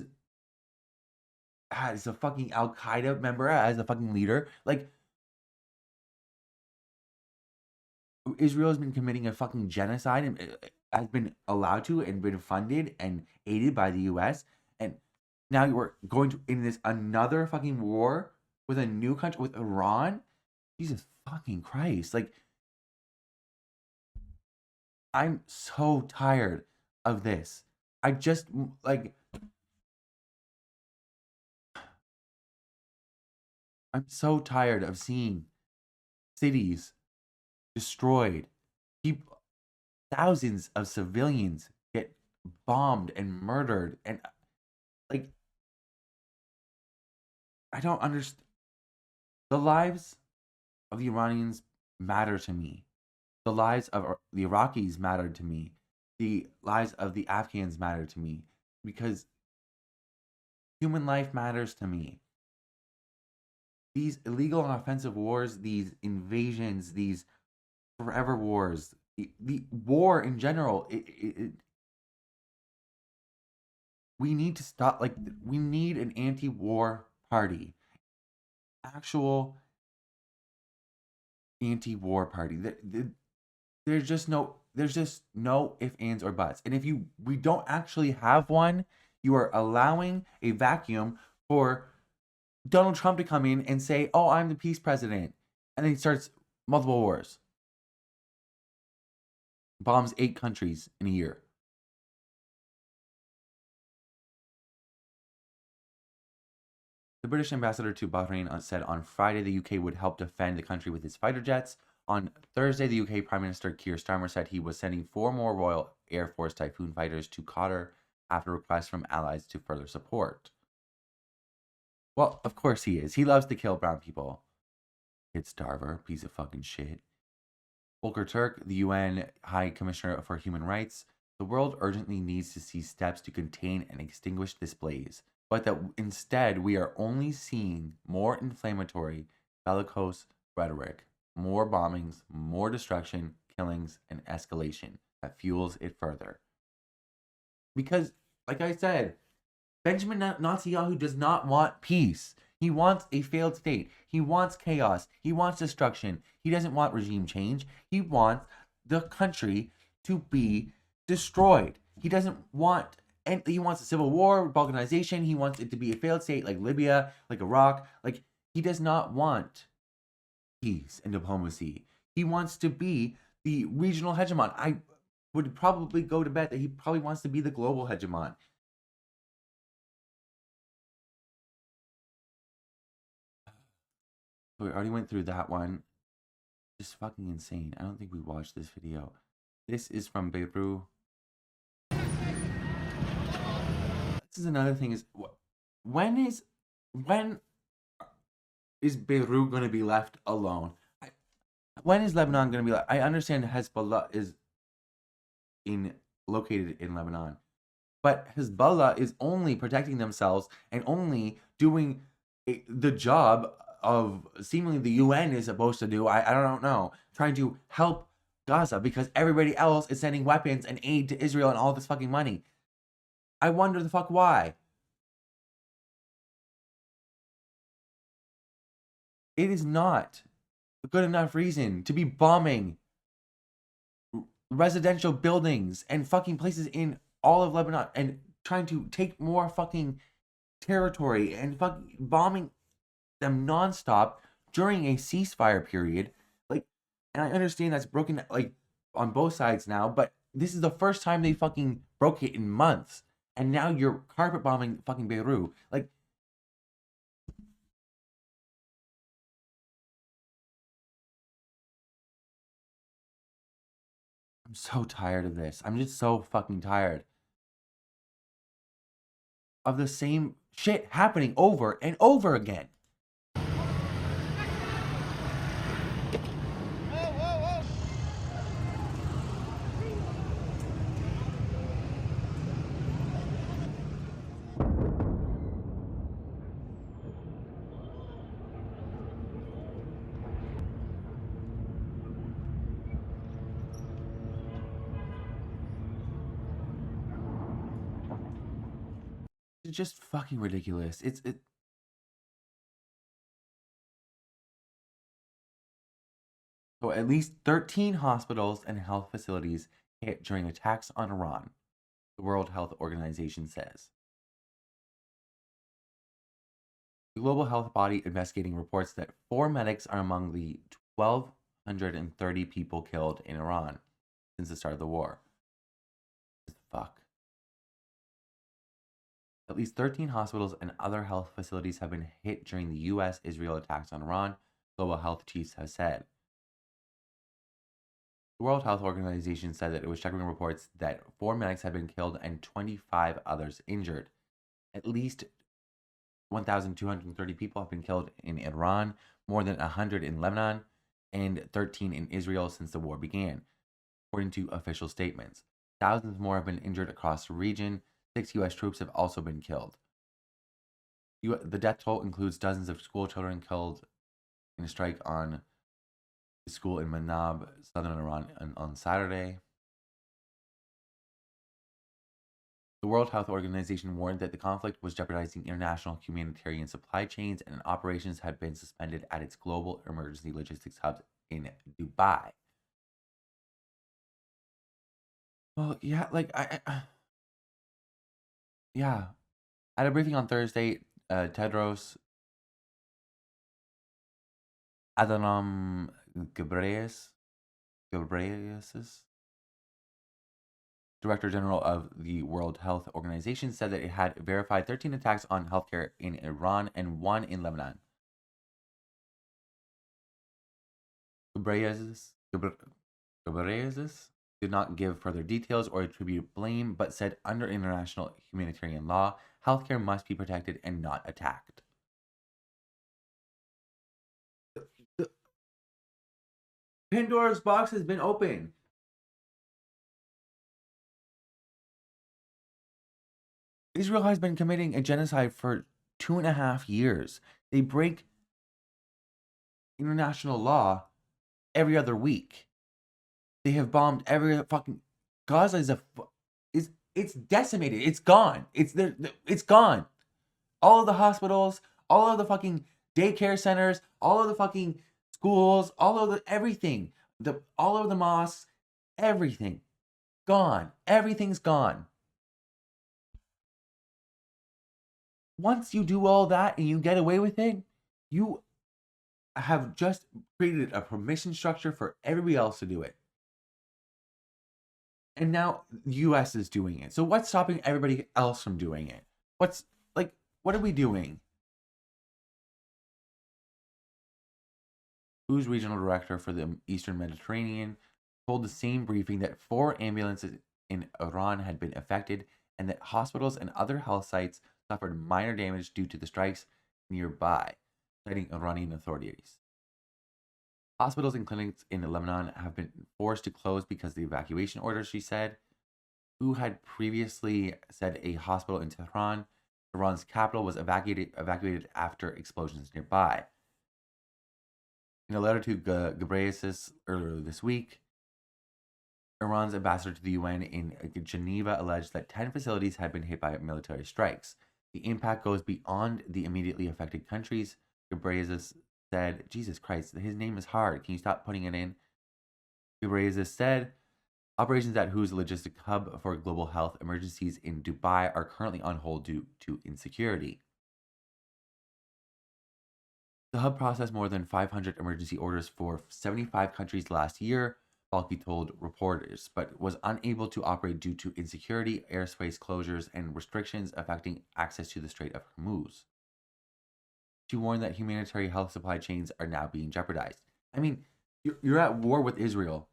has a fucking Al Qaeda member as a fucking leader. Like, Israel has been committing a fucking genocide and has been allowed to and been funded and aided by the US. And now we're going to in this another fucking war with a new country, with Iran. Jesus fucking Christ. Like, I'm so tired of this. I just I'm so tired of seeing cities destroyed, people, thousands of civilians get bombed and murdered, and like I don't understand. The lives of the Iranians matter to me. The lives of the Iraqis matter to me. The lives of the Afghans matter to me because human life matters to me. These illegal and offensive wars, these invasions, these forever wars, the war in general, we need to stop. Like, we need an anti-war party, actual anti-war party. There's just no ifs, ands, or buts. And if we don't actually have one, you are allowing a vacuum for Donald Trump to come in and say, "Oh, I'm the peace president," and then he starts multiple wars, bombs 8 countries in a year. The British ambassador to Bahrain said on Friday the UK would help defend the country with its fighter jets. On Thursday, the UK Prime Minister Keir Starmer said he was sending 4 more Royal Air Force Typhoon fighters to Qatar after requests from allies to further support. Well, of course he is. He loves to kill brown people. Kid starver, piece of fucking shit. Volker Turk, the UN High Commissioner for Human Rights, the world urgently needs to see steps to contain and extinguish this blaze, but that instead we are only seeing more inflammatory, bellicose rhetoric, more bombings, more destruction, killings, and escalation that fuels it further. Because, like I said, Benjamin Netanyahu does not want peace. He wants a failed state. He wants chaos. He wants destruction. He doesn't want regime change. He wants the country to be destroyed. He doesn't want, and he wants a civil war, balkanization. He wants it to be a failed state like Libya, like Iraq. Like, he does not want peace and diplomacy. He wants to be the regional hegemon. I would probably go to bet that he probably wants to be the global hegemon. We already went through that one. Just fucking insane. I don't think we watched this video. This is from Beirut. This is another thing is when is Beirut going to be left alone? When is Lebanon going to be left? I understand Hezbollah is located in Lebanon, but Hezbollah is only protecting themselves and only doing the job of seemingly the UN is supposed to do. I don't know, trying to help Gaza because everybody else is sending weapons and aid to Israel and all this fucking money. I wonder the fuck why. It is not a good enough reason to be bombing residential buildings and fucking places in all of Lebanon and trying to take more fucking territory and fucking bombing them nonstop during a ceasefire period. Like, and I understand that's broken like on both sides now, but this is the first time they fucking broke it in months, and now you're carpet bombing fucking Beirut. Like, I'm so tired of this. I'm just so fucking tired of the same shit happening over and over again. It's just fucking ridiculous. So at least 13 hospitals and health facilities hit during attacks on Iran, the World Health Organization says. The global health body investigating reports that 4 medics are among the 1,230 people killed in Iran since the start of the war. Fuck. At least 13 hospitals and other health facilities have been hit during the U.S.-Israel attacks on Iran, global health chiefs have said. The World Health Organization said that it was checking reports that 4 medics had been killed and 25 others injured. At least 1,230 people have been killed in Iran, more than 100 in Lebanon, and 13 in Israel since the war began, according to official statements. Thousands more have been injured across the region. 6 U.S. troops have also been killed. The death toll includes dozens of school children killed in a strike on the school in Manab, southern Iran, on Saturday. The World Health Organization warned that the conflict was jeopardizing international humanitarian supply chains and operations had been suspended at its global emergency logistics hubs in Dubai. Well, yeah, like yeah. At a briefing on Thursday, Tedros Adhanom Ghebreyesus, Director General of the World Health Organization, said that it had verified 13 attacks on healthcare in Iran and 1 in Lebanon. Ghebreyesus did not give further details or attribute blame, but said under international humanitarian law, healthcare must be protected and not attacked. The Pandora's box has been opened. Israel has been committing a genocide for 2.5 years. They break international law every other week. They have bombed every fucking Gaza it's decimated. It's gone. It's gone. All of the hospitals, all of the fucking daycare centers, all of the fucking schools, all of the everything, all of the mosques, everything gone. Everything's gone. Once you do all that and you get away with it, you have just created a permission structure for everybody else to do it. And now the US is doing it. So what's stopping everybody else from doing it? What are we doing? WHO's regional director for the Eastern Mediterranean told the same briefing that 4 ambulances in Iran had been affected and that hospitals and other health sites suffered minor damage due to the strikes nearby, citing Iranian authorities. Hospitals and clinics in Lebanon have been forced to close because of the evacuation orders, she said. WHO had previously said a hospital in Tehran, Iran's capital, was evacuated after explosions nearby. In a letter to Ghebreyesus earlier this week, Iran's ambassador to the UN in Geneva alleged that 10 facilities had been hit by military strikes. The impact goes beyond the immediately affected countries, Ghebreyesus said. Jesus Christ, his name is hard. Can you stop putting it in? Ghebreyesus said, operations at WHO's logistic hub for global health emergencies in Dubai are currently on hold due to insecurity. The hub processed more than 500 emergency orders for 75 countries last year, Balki told reporters, but was unable to operate due to insecurity, airspace closures, and restrictions affecting access to the Strait of Hormuz. She warned that humanitarian health supply chains are now being jeopardized. I mean, you're at war with Israel.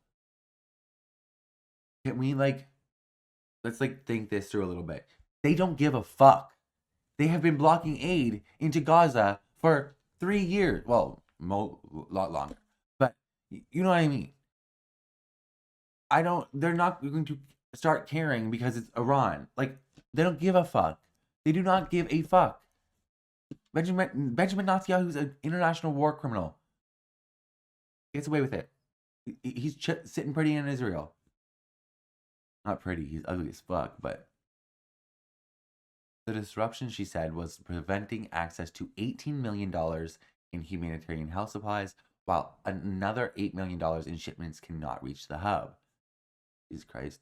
Can we, let's think this through a little bit. They don't give a fuck. They have been blocking aid into Gaza for 3 years. Well, a lot longer. But you know what I mean? They're not going to start caring because it's Iran. They don't give a fuck. They do not give a fuck. Benjamin Netanyahu is an international war criminal. Gets away with it. He's sitting pretty in Israel. Not pretty, he's ugly as fuck, but the disruption, she said, was preventing access to $18 million in humanitarian health supplies, while another $8 million in shipments cannot reach the hub. Jesus Christ.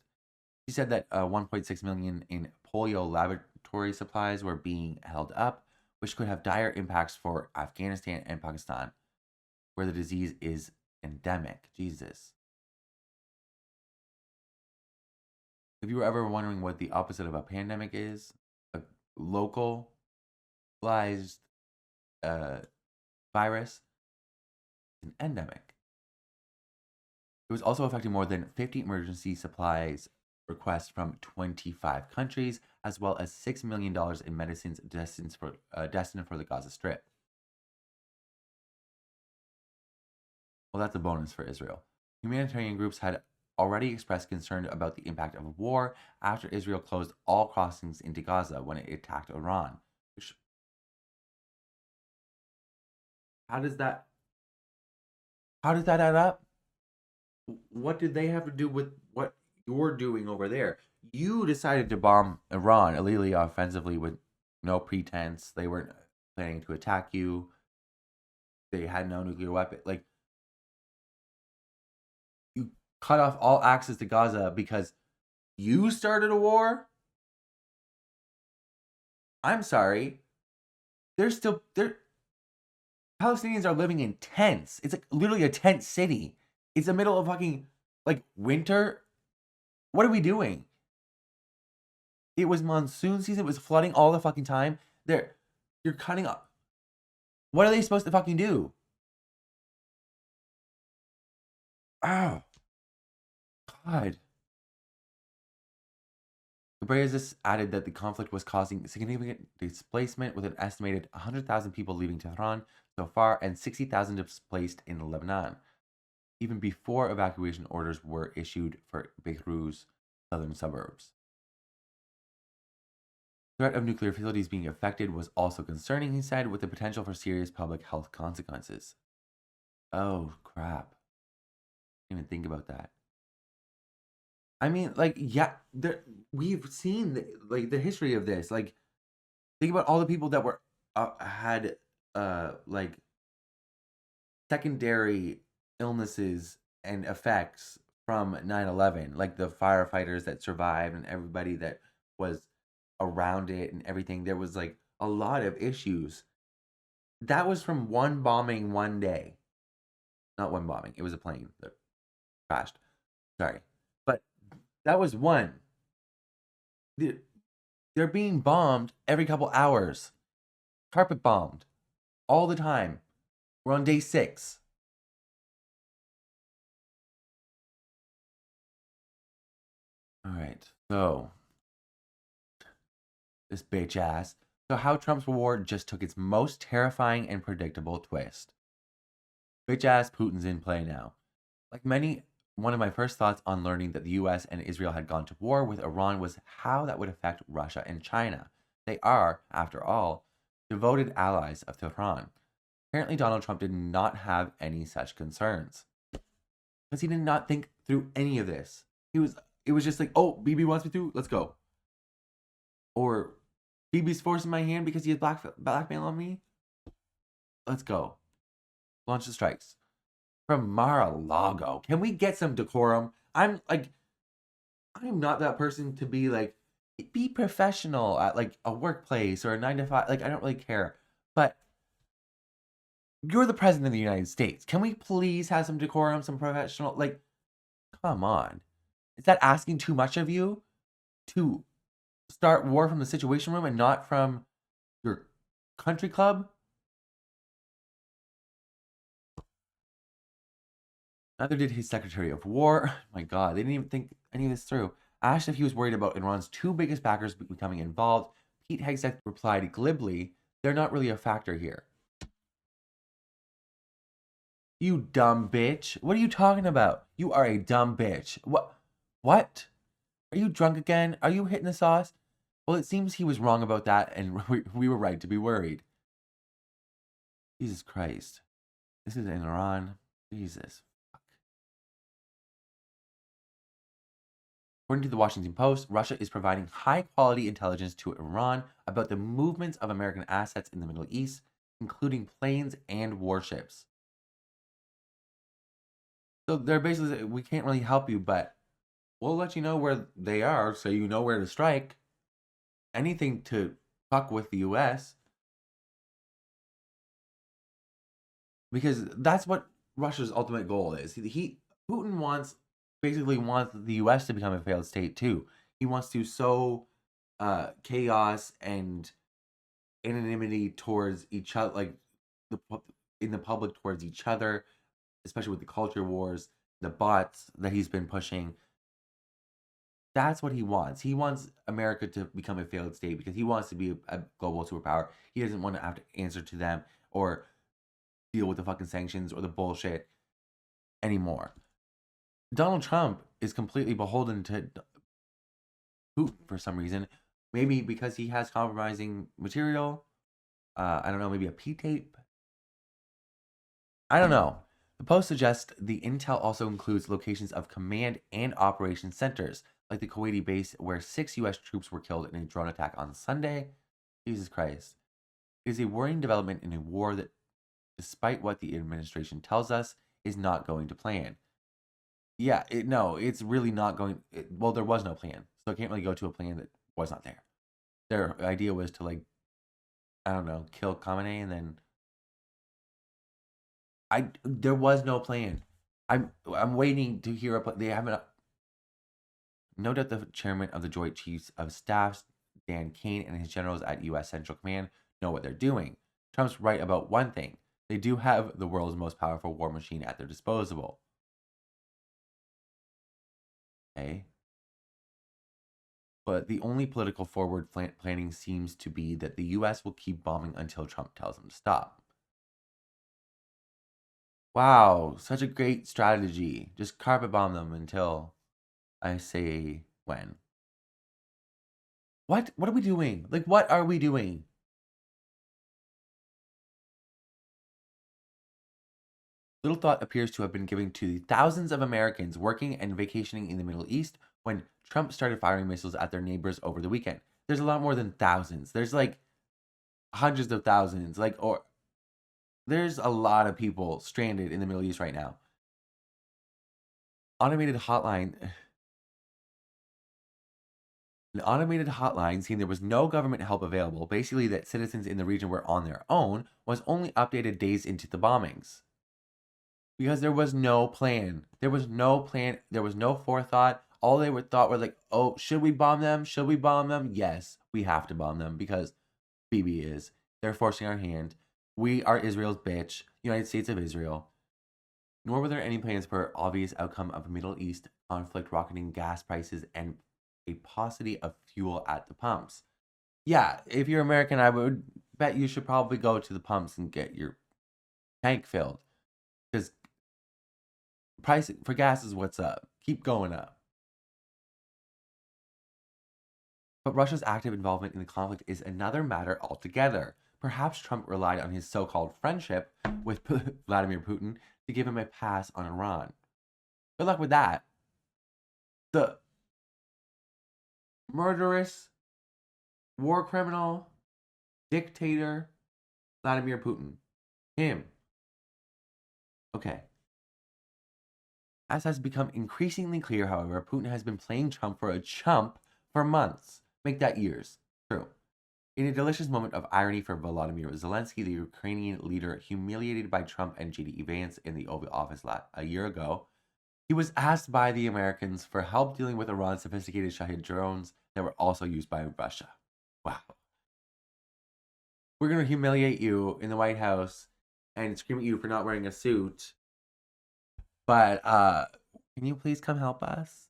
She said that $1.6 million in polio laboratory supplies were being held up, which could have dire impacts for Afghanistan and Pakistan, where the disease is endemic. Jesus. If you were ever wondering what the opposite of a pandemic is, a localized virus, an endemic. It was also affecting more than 50 emergency supplies requests from 25 countries, as well as $6 million in medicines destined for the Gaza Strip. Well, that's a bonus for Israel. Humanitarian groups had already expressed concern about the impact of war after Israel closed all crossings into Gaza when it attacked Iran. How does that add up? What did they have to do with what you're doing over there? You decided to bomb Iran illegally, offensively, with no pretense. They weren't planning to attack you. They had no nuclear weapon. Like, you cut off all access to Gaza because you started a war? I'm sorry. Palestinians are living in tents. It's like literally a tent city. It's the middle of fucking like winter. What are we doing? It was monsoon season. It was flooding all the fucking time. You're cutting up. What are they supposed to fucking do? Oh, God. Ghebreyesus added that the conflict was causing significant displacement, with an estimated 100,000 people leaving Tehran so far and 60,000 displaced in Lebanon, even before evacuation orders were issued for Beirut's southern suburbs. The threat of nuclear facilities being affected was also concerning, he said, with the potential for serious public health consequences. Oh, crap. I didn't even think about that. I mean, like, yeah, we've seen the history of this. Like, think about all the people that were had like secondary illnesses and effects from 9/11, like the firefighters that survived and everybody that was around it and everything. There was like a lot of issues. That was from one bombing one day. Not one bombing. It was a plane that crashed. Sorry. But that was one. They're being bombed every couple hours. Carpet bombed all the time. We're on day 6. All right. So, this bitch ass. So, how Trump's war just took its most terrifying and predictable twist. Bitch ass Putin's in play now. Like many, one of my first thoughts on learning that the US and Israel had gone to war with Iran was how that would affect Russia and China. They are, after all, devoted allies of Tehran. Apparently, Donald Trump did not have any such concerns because he did not think through any of this. It was just like, oh, BB wants me to, let's go. Or BB's forcing my hand because he has blackmail on me. Let's go. Launch the strikes. From Mar-a-Lago. Can we get some decorum? I'm not that person to be like, be professional at like a workplace or a 9 to 5. Like, I don't really care. But you're the president of the United States. Can we please have some decorum, some professional? Like, come on. Is that asking too much of you to start war from the Situation Room and not from your country club? Neither did his Secretary of War. My God, they didn't even think any of this through. Asked if he was worried about Iran's 2 biggest backers becoming involved, Pete Hegseth replied glibly, "They're not really a factor here." You dumb bitch. What are you talking about? You are a dumb bitch. What? Are you drunk again? Are you hitting the sauce? Well, it seems he was wrong about that, and we were right to be worried. Jesus Christ. This is in Iran. Jesus. According to the Washington Post, Russia is providing high-quality intelligence to Iran about the movements of American assets in the Middle East, including planes and warships. So they're basically saying, we can't really help you, but we'll let you know where they are so you know where to strike. Anything to fuck with the US. Because that's what Russia's ultimate goal is. Putin basically wants the US to become a failed state too. He wants to sow chaos and anonymity towards each other, like in the public towards each other, especially with the culture wars, the bots that he's been pushing. That's what he wants. He wants America to become a failed state because he wants to be a global superpower. He doesn't want to have to answer to them or deal with the fucking sanctions or the bullshit anymore. Donald Trump is completely beholden to Putin for some reason. Maybe because he has compromising material. I don't know, maybe a P tape. I don't know. The Post suggests the intel also includes locations of command and operation centers, like the Kuwaiti base where 6 U.S. troops were killed in a drone attack on Sunday. Jesus Christ. It is a worrying development in a war that, despite what the administration tells us, is not going to plan. Yeah, it's really not going. Well, there was no plan, so it can't really go to a plan that was not there. Their idea was to, like, I don't know, kill Khamenei, and then there was no plan. I'm waiting to hear they haven't. No doubt the chairman of the Joint Chiefs of Staff, Dan Kane, and his generals at U.S. Central Command know what they're doing. Trump's right about one thing: they do have the world's most powerful war machine at their disposal. Okay. But the only political forward planning seems to be that the U.S. will keep bombing until Trump tells them to stop. Wow, such a great strategy. Just carpet bomb them until I say when. What? What are we doing? Like, what are we doing? Little thought appears to have been given to the thousands of Americans working and vacationing in the Middle East when Trump started firing missiles at their neighbors over the weekend. There's a lot more than thousands. There's like hundreds of thousands. There's a lot of people stranded in the Middle East right now. An automated hotline saying there was no government help available, basically that citizens in the region were on their own, was only updated days into the bombings. Because there was no plan. There was no plan. There was no forethought. All they thought were like, oh, should we bomb them? Should we bomb them? Yes, we have to bomb them because Bibi is. They're forcing our hand. We are Israel's bitch, United States of Israel. Nor were there any plans for obvious outcome of a Middle East conflict rocketing gas prices and a paucity of fuel at the pumps. Yeah, if you're American, I would bet you should probably go to the pumps and get your tank filled. Because price for gas is what's up. Keep going up. But Russia's active involvement in the conflict is another matter altogether. Perhaps Trump relied on his so-called friendship with Vladimir Putin to give him a pass on Iran. Good luck with that. The murderous war criminal dictator Vladimir Putin. Him. Okay. As has become increasingly clear, however, Putin has been playing Trump for a chump for months. Make that years. True. In a delicious moment of irony for Volodymyr Zelensky, the Ukrainian leader humiliated by Trump and J.D. Vance in the Oval Office a year ago, he was asked by the Americans for help dealing with Iran's sophisticated Shahed drones that were also used by Russia. Wow. We're going to humiliate you in the White House and scream at you for not wearing a suit. But can you please come help us?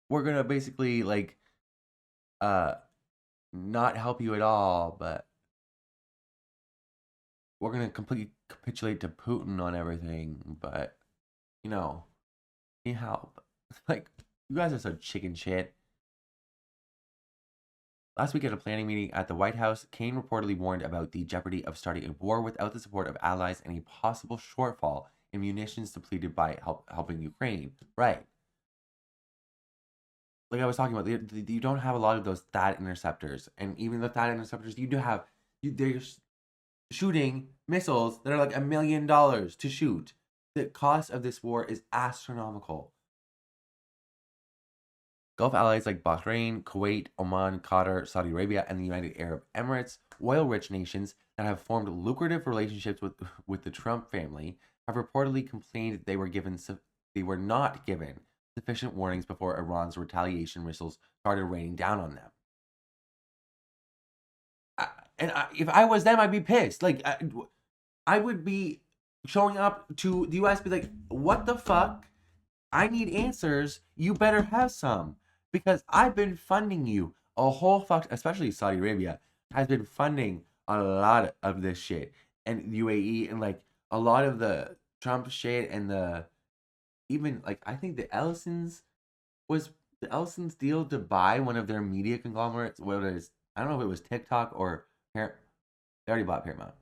We're going to basically not help you at all, but we're going to completely capitulate to Putin on everything, but need help. Like, you guys are so chicken shit. Last week at a planning meeting at the White House, Kane reportedly warned about the jeopardy of starting a war without the support of allies and a possible shortfall in munitions depleted by helping Ukraine. Right. Like I was talking about, you don't have a lot of those THAAD interceptors. And even the THAAD interceptors you do have, they're shooting missiles that are like $1 million to shoot. The cost of this war is astronomical. Gulf allies like Bahrain, Kuwait, Oman, Qatar, Saudi Arabia, and the United Arab Emirates, oil-rich nations that have formed lucrative relationships with the Trump family, have reportedly complained they were not given sufficient warnings before Iran's retaliation missiles started raining down on them. If I was them, I'd be pissed. Like, I would be showing up to the US, be like, what the fuck? I need answers. You better have some. Because I've been funding you a whole fuck, especially Saudi Arabia, has been funding a lot of this shit. And UAE and like a lot of the Trump shit and even like I think was the Ellison's deal to buy one of their media conglomerates, whether it's I don't know if it was TikTok or they already bought Paramount.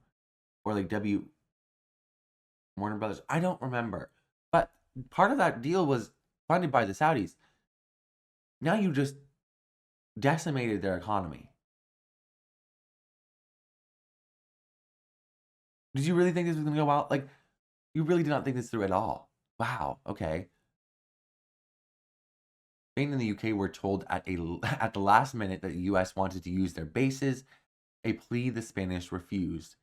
Or like Warner Brothers. I don't remember. But part of that deal was funded by the Saudis. Now you just decimated their economy. Did you really think this was going to go well? Like, you really did not think this through at all. Wow. Okay. Spain and the UK were told at the last minute that the US wanted to use their bases, a plea the Spanish refused.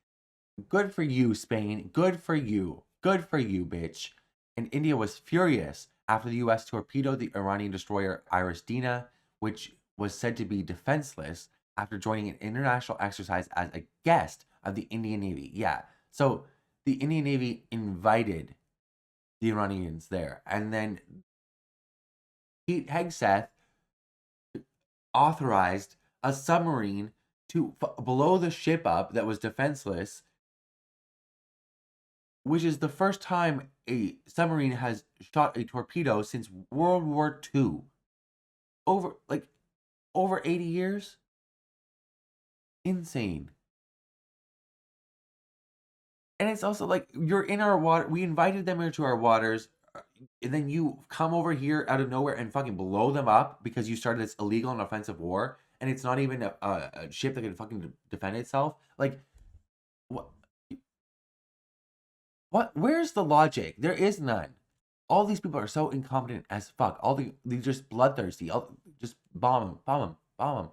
Good for you, Spain. Good for you. Good for you, bitch. And India was furious after the US torpedoed the Iranian destroyer Iris Dina, which was said to be defenseless after joining an international exercise as a guest of the Indian Navy. Yeah. So the Indian Navy invited the Iranians there. And then Pete Hegseth authorized a submarine to blow the ship up that was defenseless, which is the first time a submarine has shot a torpedo since World War II. Over 80 years? Insane. And it's also like, you're in our water. We invited them into our waters. And then you come over here out of nowhere and fucking blow them up because you started this illegal and offensive war. And it's not even a ship that can fucking defend itself. Like, what? What? Where's the logic? There is none. All these people are so incompetent as fuck. They're just bloodthirsty. Just bomb them, bomb them, bomb them.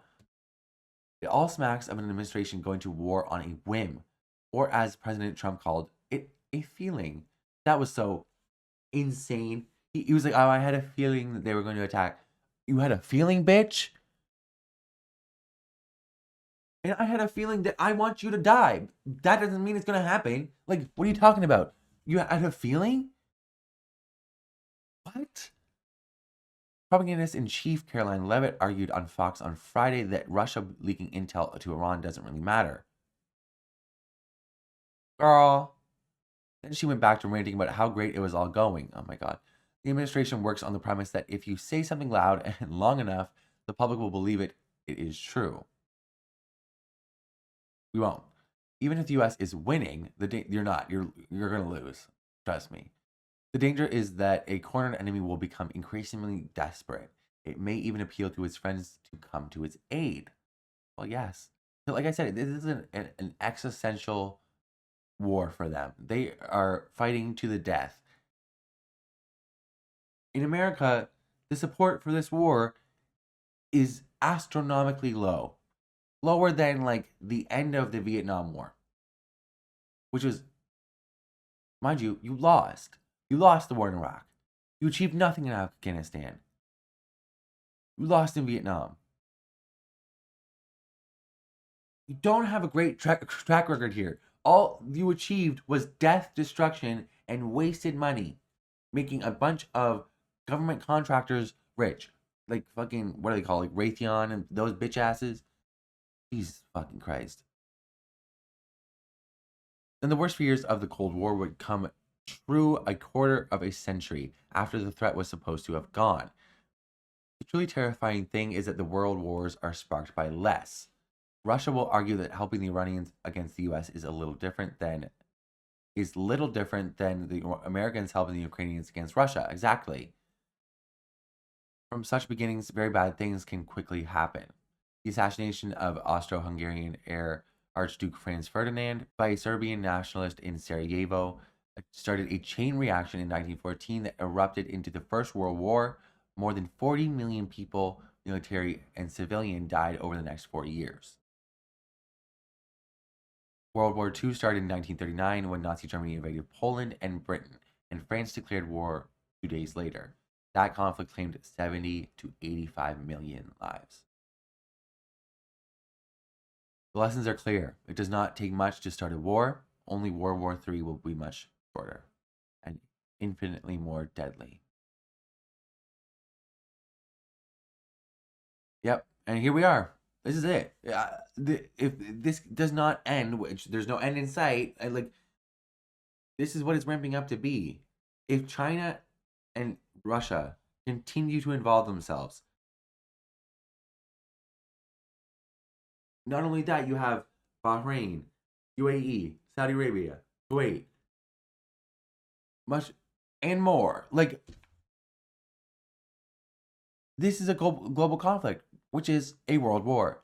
It all smacks of an administration going to war on a whim, or as President Trump called it, a feeling. That was so insane. He was like, "Oh, I had a feeling that they were going to attack." You had a feeling, bitch? And I had a feeling that I want you to die. That doesn't mean it's going to happen. Like, what are you talking about? You had a feeling? What? Propagandist in chief Caroline Levitt argued on Fox on Friday that Russia leaking intel to Iran doesn't really matter. Girl. Then she went back to ranting about how great it was all going. Oh my God. The administration works on the premise that if you say something loud and long enough, the public will believe it is true. We won't. Even if the US is winning, you're not. You're going to lose. Trust me. The danger is that a cornered enemy will become increasingly desperate. It may even appeal to its friends to come to its aid. Well, yes. So like I said, this is an existential war for them. They are fighting to the death. In America, the support for this war is astronomically low. Lower than like the end of the Vietnam War. Which was, mind you, you lost. You lost the war in Iraq. You achieved nothing in Afghanistan. You lost in Vietnam. You don't have a great track record here. All you achieved was death, destruction, and wasted money, making a bunch of government contractors rich. Like fucking, what do they call it? Like Raytheon and those bitch asses. Jesus fucking Christ. And the worst fears of the Cold War would come true a quarter of a century after the threat was supposed to have gone. The truly terrifying thing is that the world wars are sparked by less. Russia will argue that helping the Iranians against the US is little different than the Americans helping the Ukrainians against Russia. Exactly. From such beginnings, very bad things can quickly happen. The assassination of Austro-Hungarian heir Archduke Franz Ferdinand by a Serbian nationalist in Sarajevo started a chain reaction in 1914 that erupted into the First World War. More than 40 million people, military and civilian, died over the next 4 years. World War II started in 1939 when Nazi Germany invaded Poland and Britain, and France declared war 2 days later. That conflict claimed 70 to 85 million lives. The lessons are clear. It does not take much to start a war. Only World War III will be much shorter and infinitely more deadly. Yep, and here we are. This is it. If this does not end, which there's no end in sight, this is what it's ramping up to be. If China and Russia continue to involve themselves, not only that, you have Bahrain, UAE, Saudi Arabia, Kuwait, much and more. This is a global conflict, which is a world war.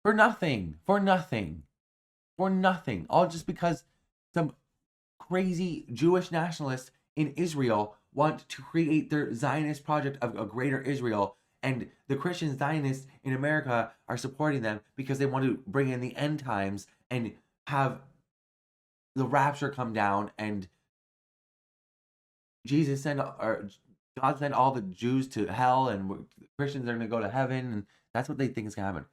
For nothing. All just because some crazy Jewish nationalists in Israel want to create their Zionist project of a greater Israel, and the Christian Zionists in America are supporting them because they want to bring in the end times and have the rapture come down and God send all the Jews to hell and Christians are going to go to heaven, and that's what they think is going to happen.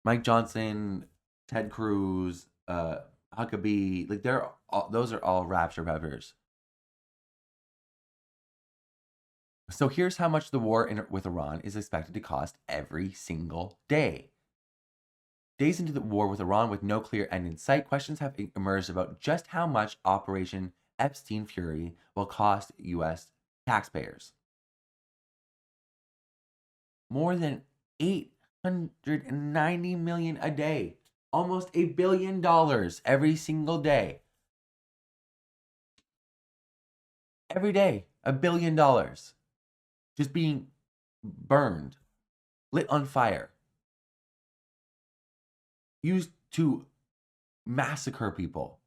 Mike Johnson, Ted Cruz, Huckabee, those are all rapture preppers. So here's how much the war with Iran is expected to cost every single day. Days into the war with Iran with no clear end in sight, questions have emerged about just how much Operation Epstein Fury will cost U.S. taxpayers. More than $890 million a day, almost $1 billion every single day. Every day, $1 billion just being burned, lit on fire, used to massacre people.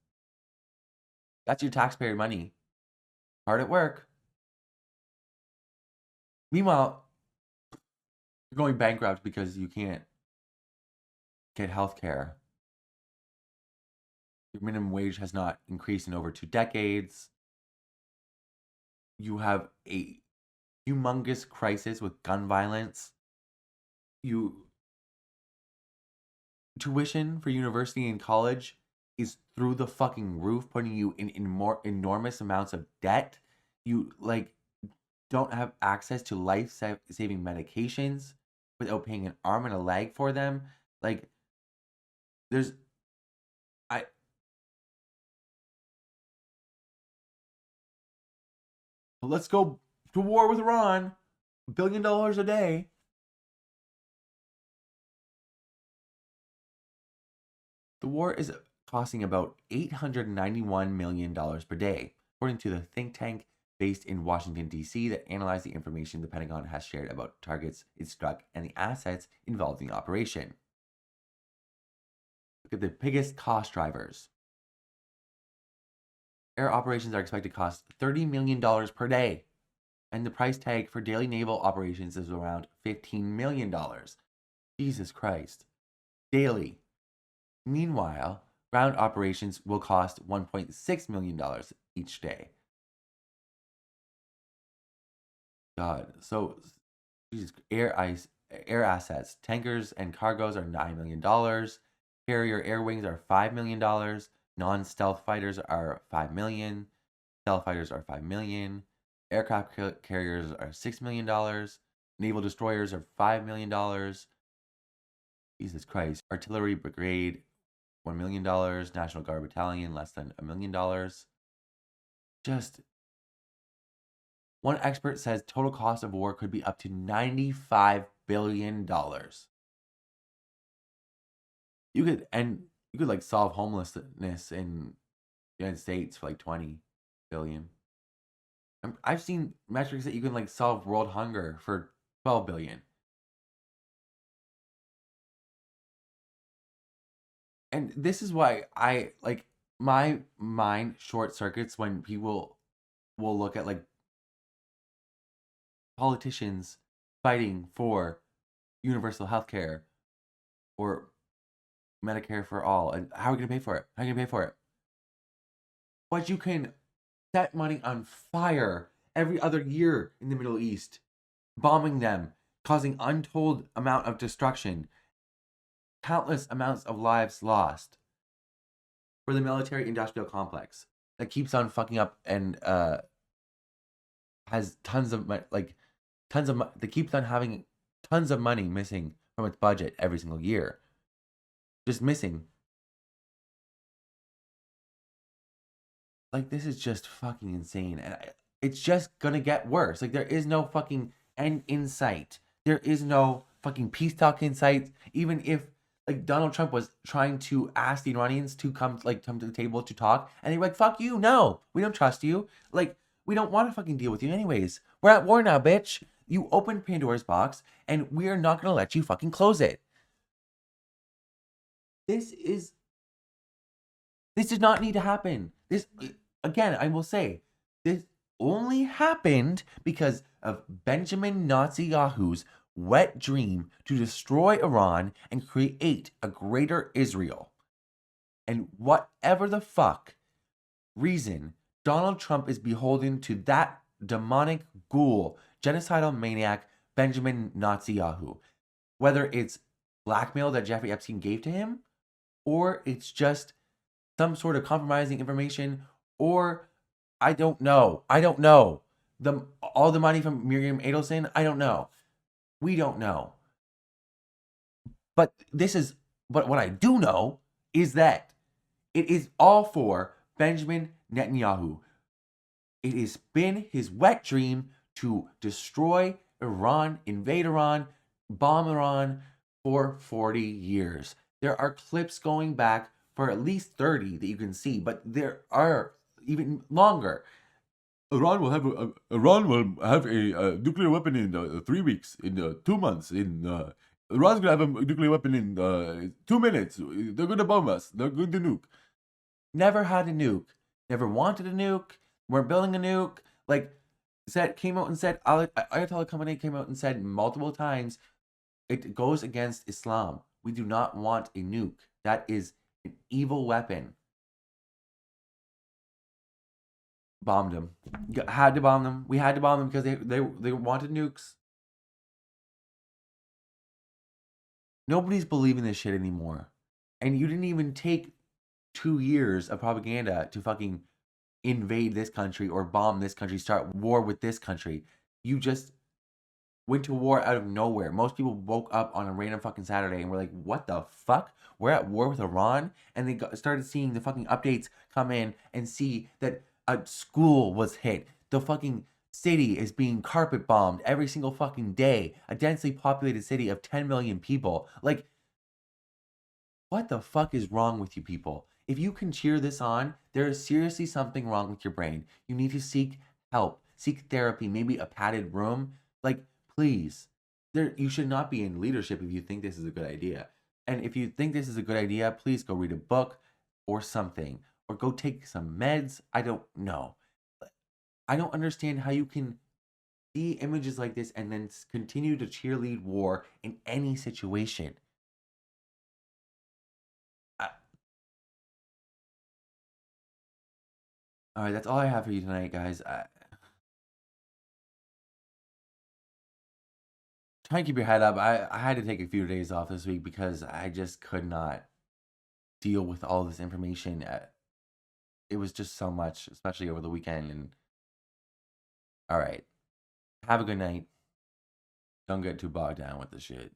That's your taxpayer money. Hard at work. Meanwhile, you're going bankrupt because you can't get health care. Your minimum wage has not increased in over 2 decades. You have a humongous crisis with gun violence. Tuition for university and college is through the fucking roof, putting you in more enormous amounts of debt. You don't have access to life-saving medications without paying an arm and a leg for them. Let's go to war with Iran. $1 billion a day. The war is costing about $891 million per day, according to the think tank based in Washington, D.C. that analyzed the information the Pentagon has shared about targets it struck and the assets involved in the operation. Look at the biggest cost drivers. Air operations are expected to cost $30 million per day, and the price tag for daily naval operations is around $15 million. Jesus Christ. Daily. Meanwhile, ground operations will cost $1.6 million each day. God. So, Jesus, air assets. Tankers and cargoes are $9 million. Carrier air wings are $5 million. Non-stealth fighters are $5 million. Stealth fighters are $5 million. Aircraft carriers are $6 million. Naval destroyers are $5 million. Jesus Christ. Artillery brigade, $1 million. National Guard battalion, less than $1 million. Just one expert says total cost of war could be up to $95 billion. You could solve homelessness in the United States for $20 billion. I've seen metrics that you can solve world hunger for $12 billion. And this is why my mind short circuits when people will look at politicians fighting for universal health care or Medicare for all. And how are we going to pay for it? But you can set money on fire every other year in the Middle East, bombing them, causing untold amount of destruction, countless amounts of lives lost for the military industrial complex that keeps on fucking up and has tons of that keeps on having tons of money missing from its budget every single year. Just missing. Like, this is just fucking insane. And it's just gonna get worse. Like, there is no fucking end in sight. There is no fucking peace talk in sight. Even if, like, Donald Trump was trying to ask the Iranians to come to the table to talk, and they were like, fuck you, no, we don't trust you. Like, we don't want to fucking deal with you anyways. We're at war now, bitch. You opened Pandora's box, and we are not gonna let you fucking close it. This did not need to happen. This, again, I will say, this only happened because of Benjamin Netanyahu's wet dream to destroy Iran and create a greater Israel. And whatever the fuck reason Donald Trump is beholden to that demonic ghoul, genocidal maniac, Benjamin Netanyahu, whether it's blackmail that Jeffrey Epstein gave to him, or it's just some sort of compromising information, or I don't know. All the money from Miriam Adelson, I don't know. We don't know. But what I do know is that it is all for Benjamin Netanyahu. It has been his wet dream to destroy Iran, invade Iran, bomb Iran for 40 years. There are clips going back for at least 30 that you can see, but there are even longer. Iran will have a nuclear weapon in 3 weeks, in 2 months. Iran's gonna have a nuclear weapon in 2 minutes. They're gonna bomb us. They're going to nuke. Never had a nuke. Never wanted a nuke. Weren't building a nuke. Came out and said, Ayatollah Khamenei came out and said multiple times, it goes against Islam. We do not want a nuke. That is an evil weapon. Bombed them. Had to bomb them. We had to bomb them because they wanted nukes. Nobody's believing this shit anymore. And you didn't even take 2 years of propaganda to fucking invade this country or bomb this country, start war with this country. You just went to war out of nowhere. Most people woke up on a random fucking Saturday and were like, what the fuck? We're at war with Iran? And they started seeing the fucking updates come in and see that a school was hit. The fucking city is being carpet bombed every single fucking day. A densely populated city of 10 million people. Like, what the fuck is wrong with you people? If you can cheer this on, there is seriously something wrong with your brain. You need to seek help, seek therapy, maybe a padded room. Like, please. You should not be in leadership if you think this is a good idea. And if you think this is a good idea, please go read a book or something. Or go take some meds. I don't know. I don't understand how you can see images like this and then continue to cheerlead war in any situation. All right, that's all I have for you tonight, guys. Try and keep your head up. I had to take a few days off this week because I just could not deal with all this information. It was just so much, especially over the weekend. And all right, have a good night. Don't get too bogged down with the shit.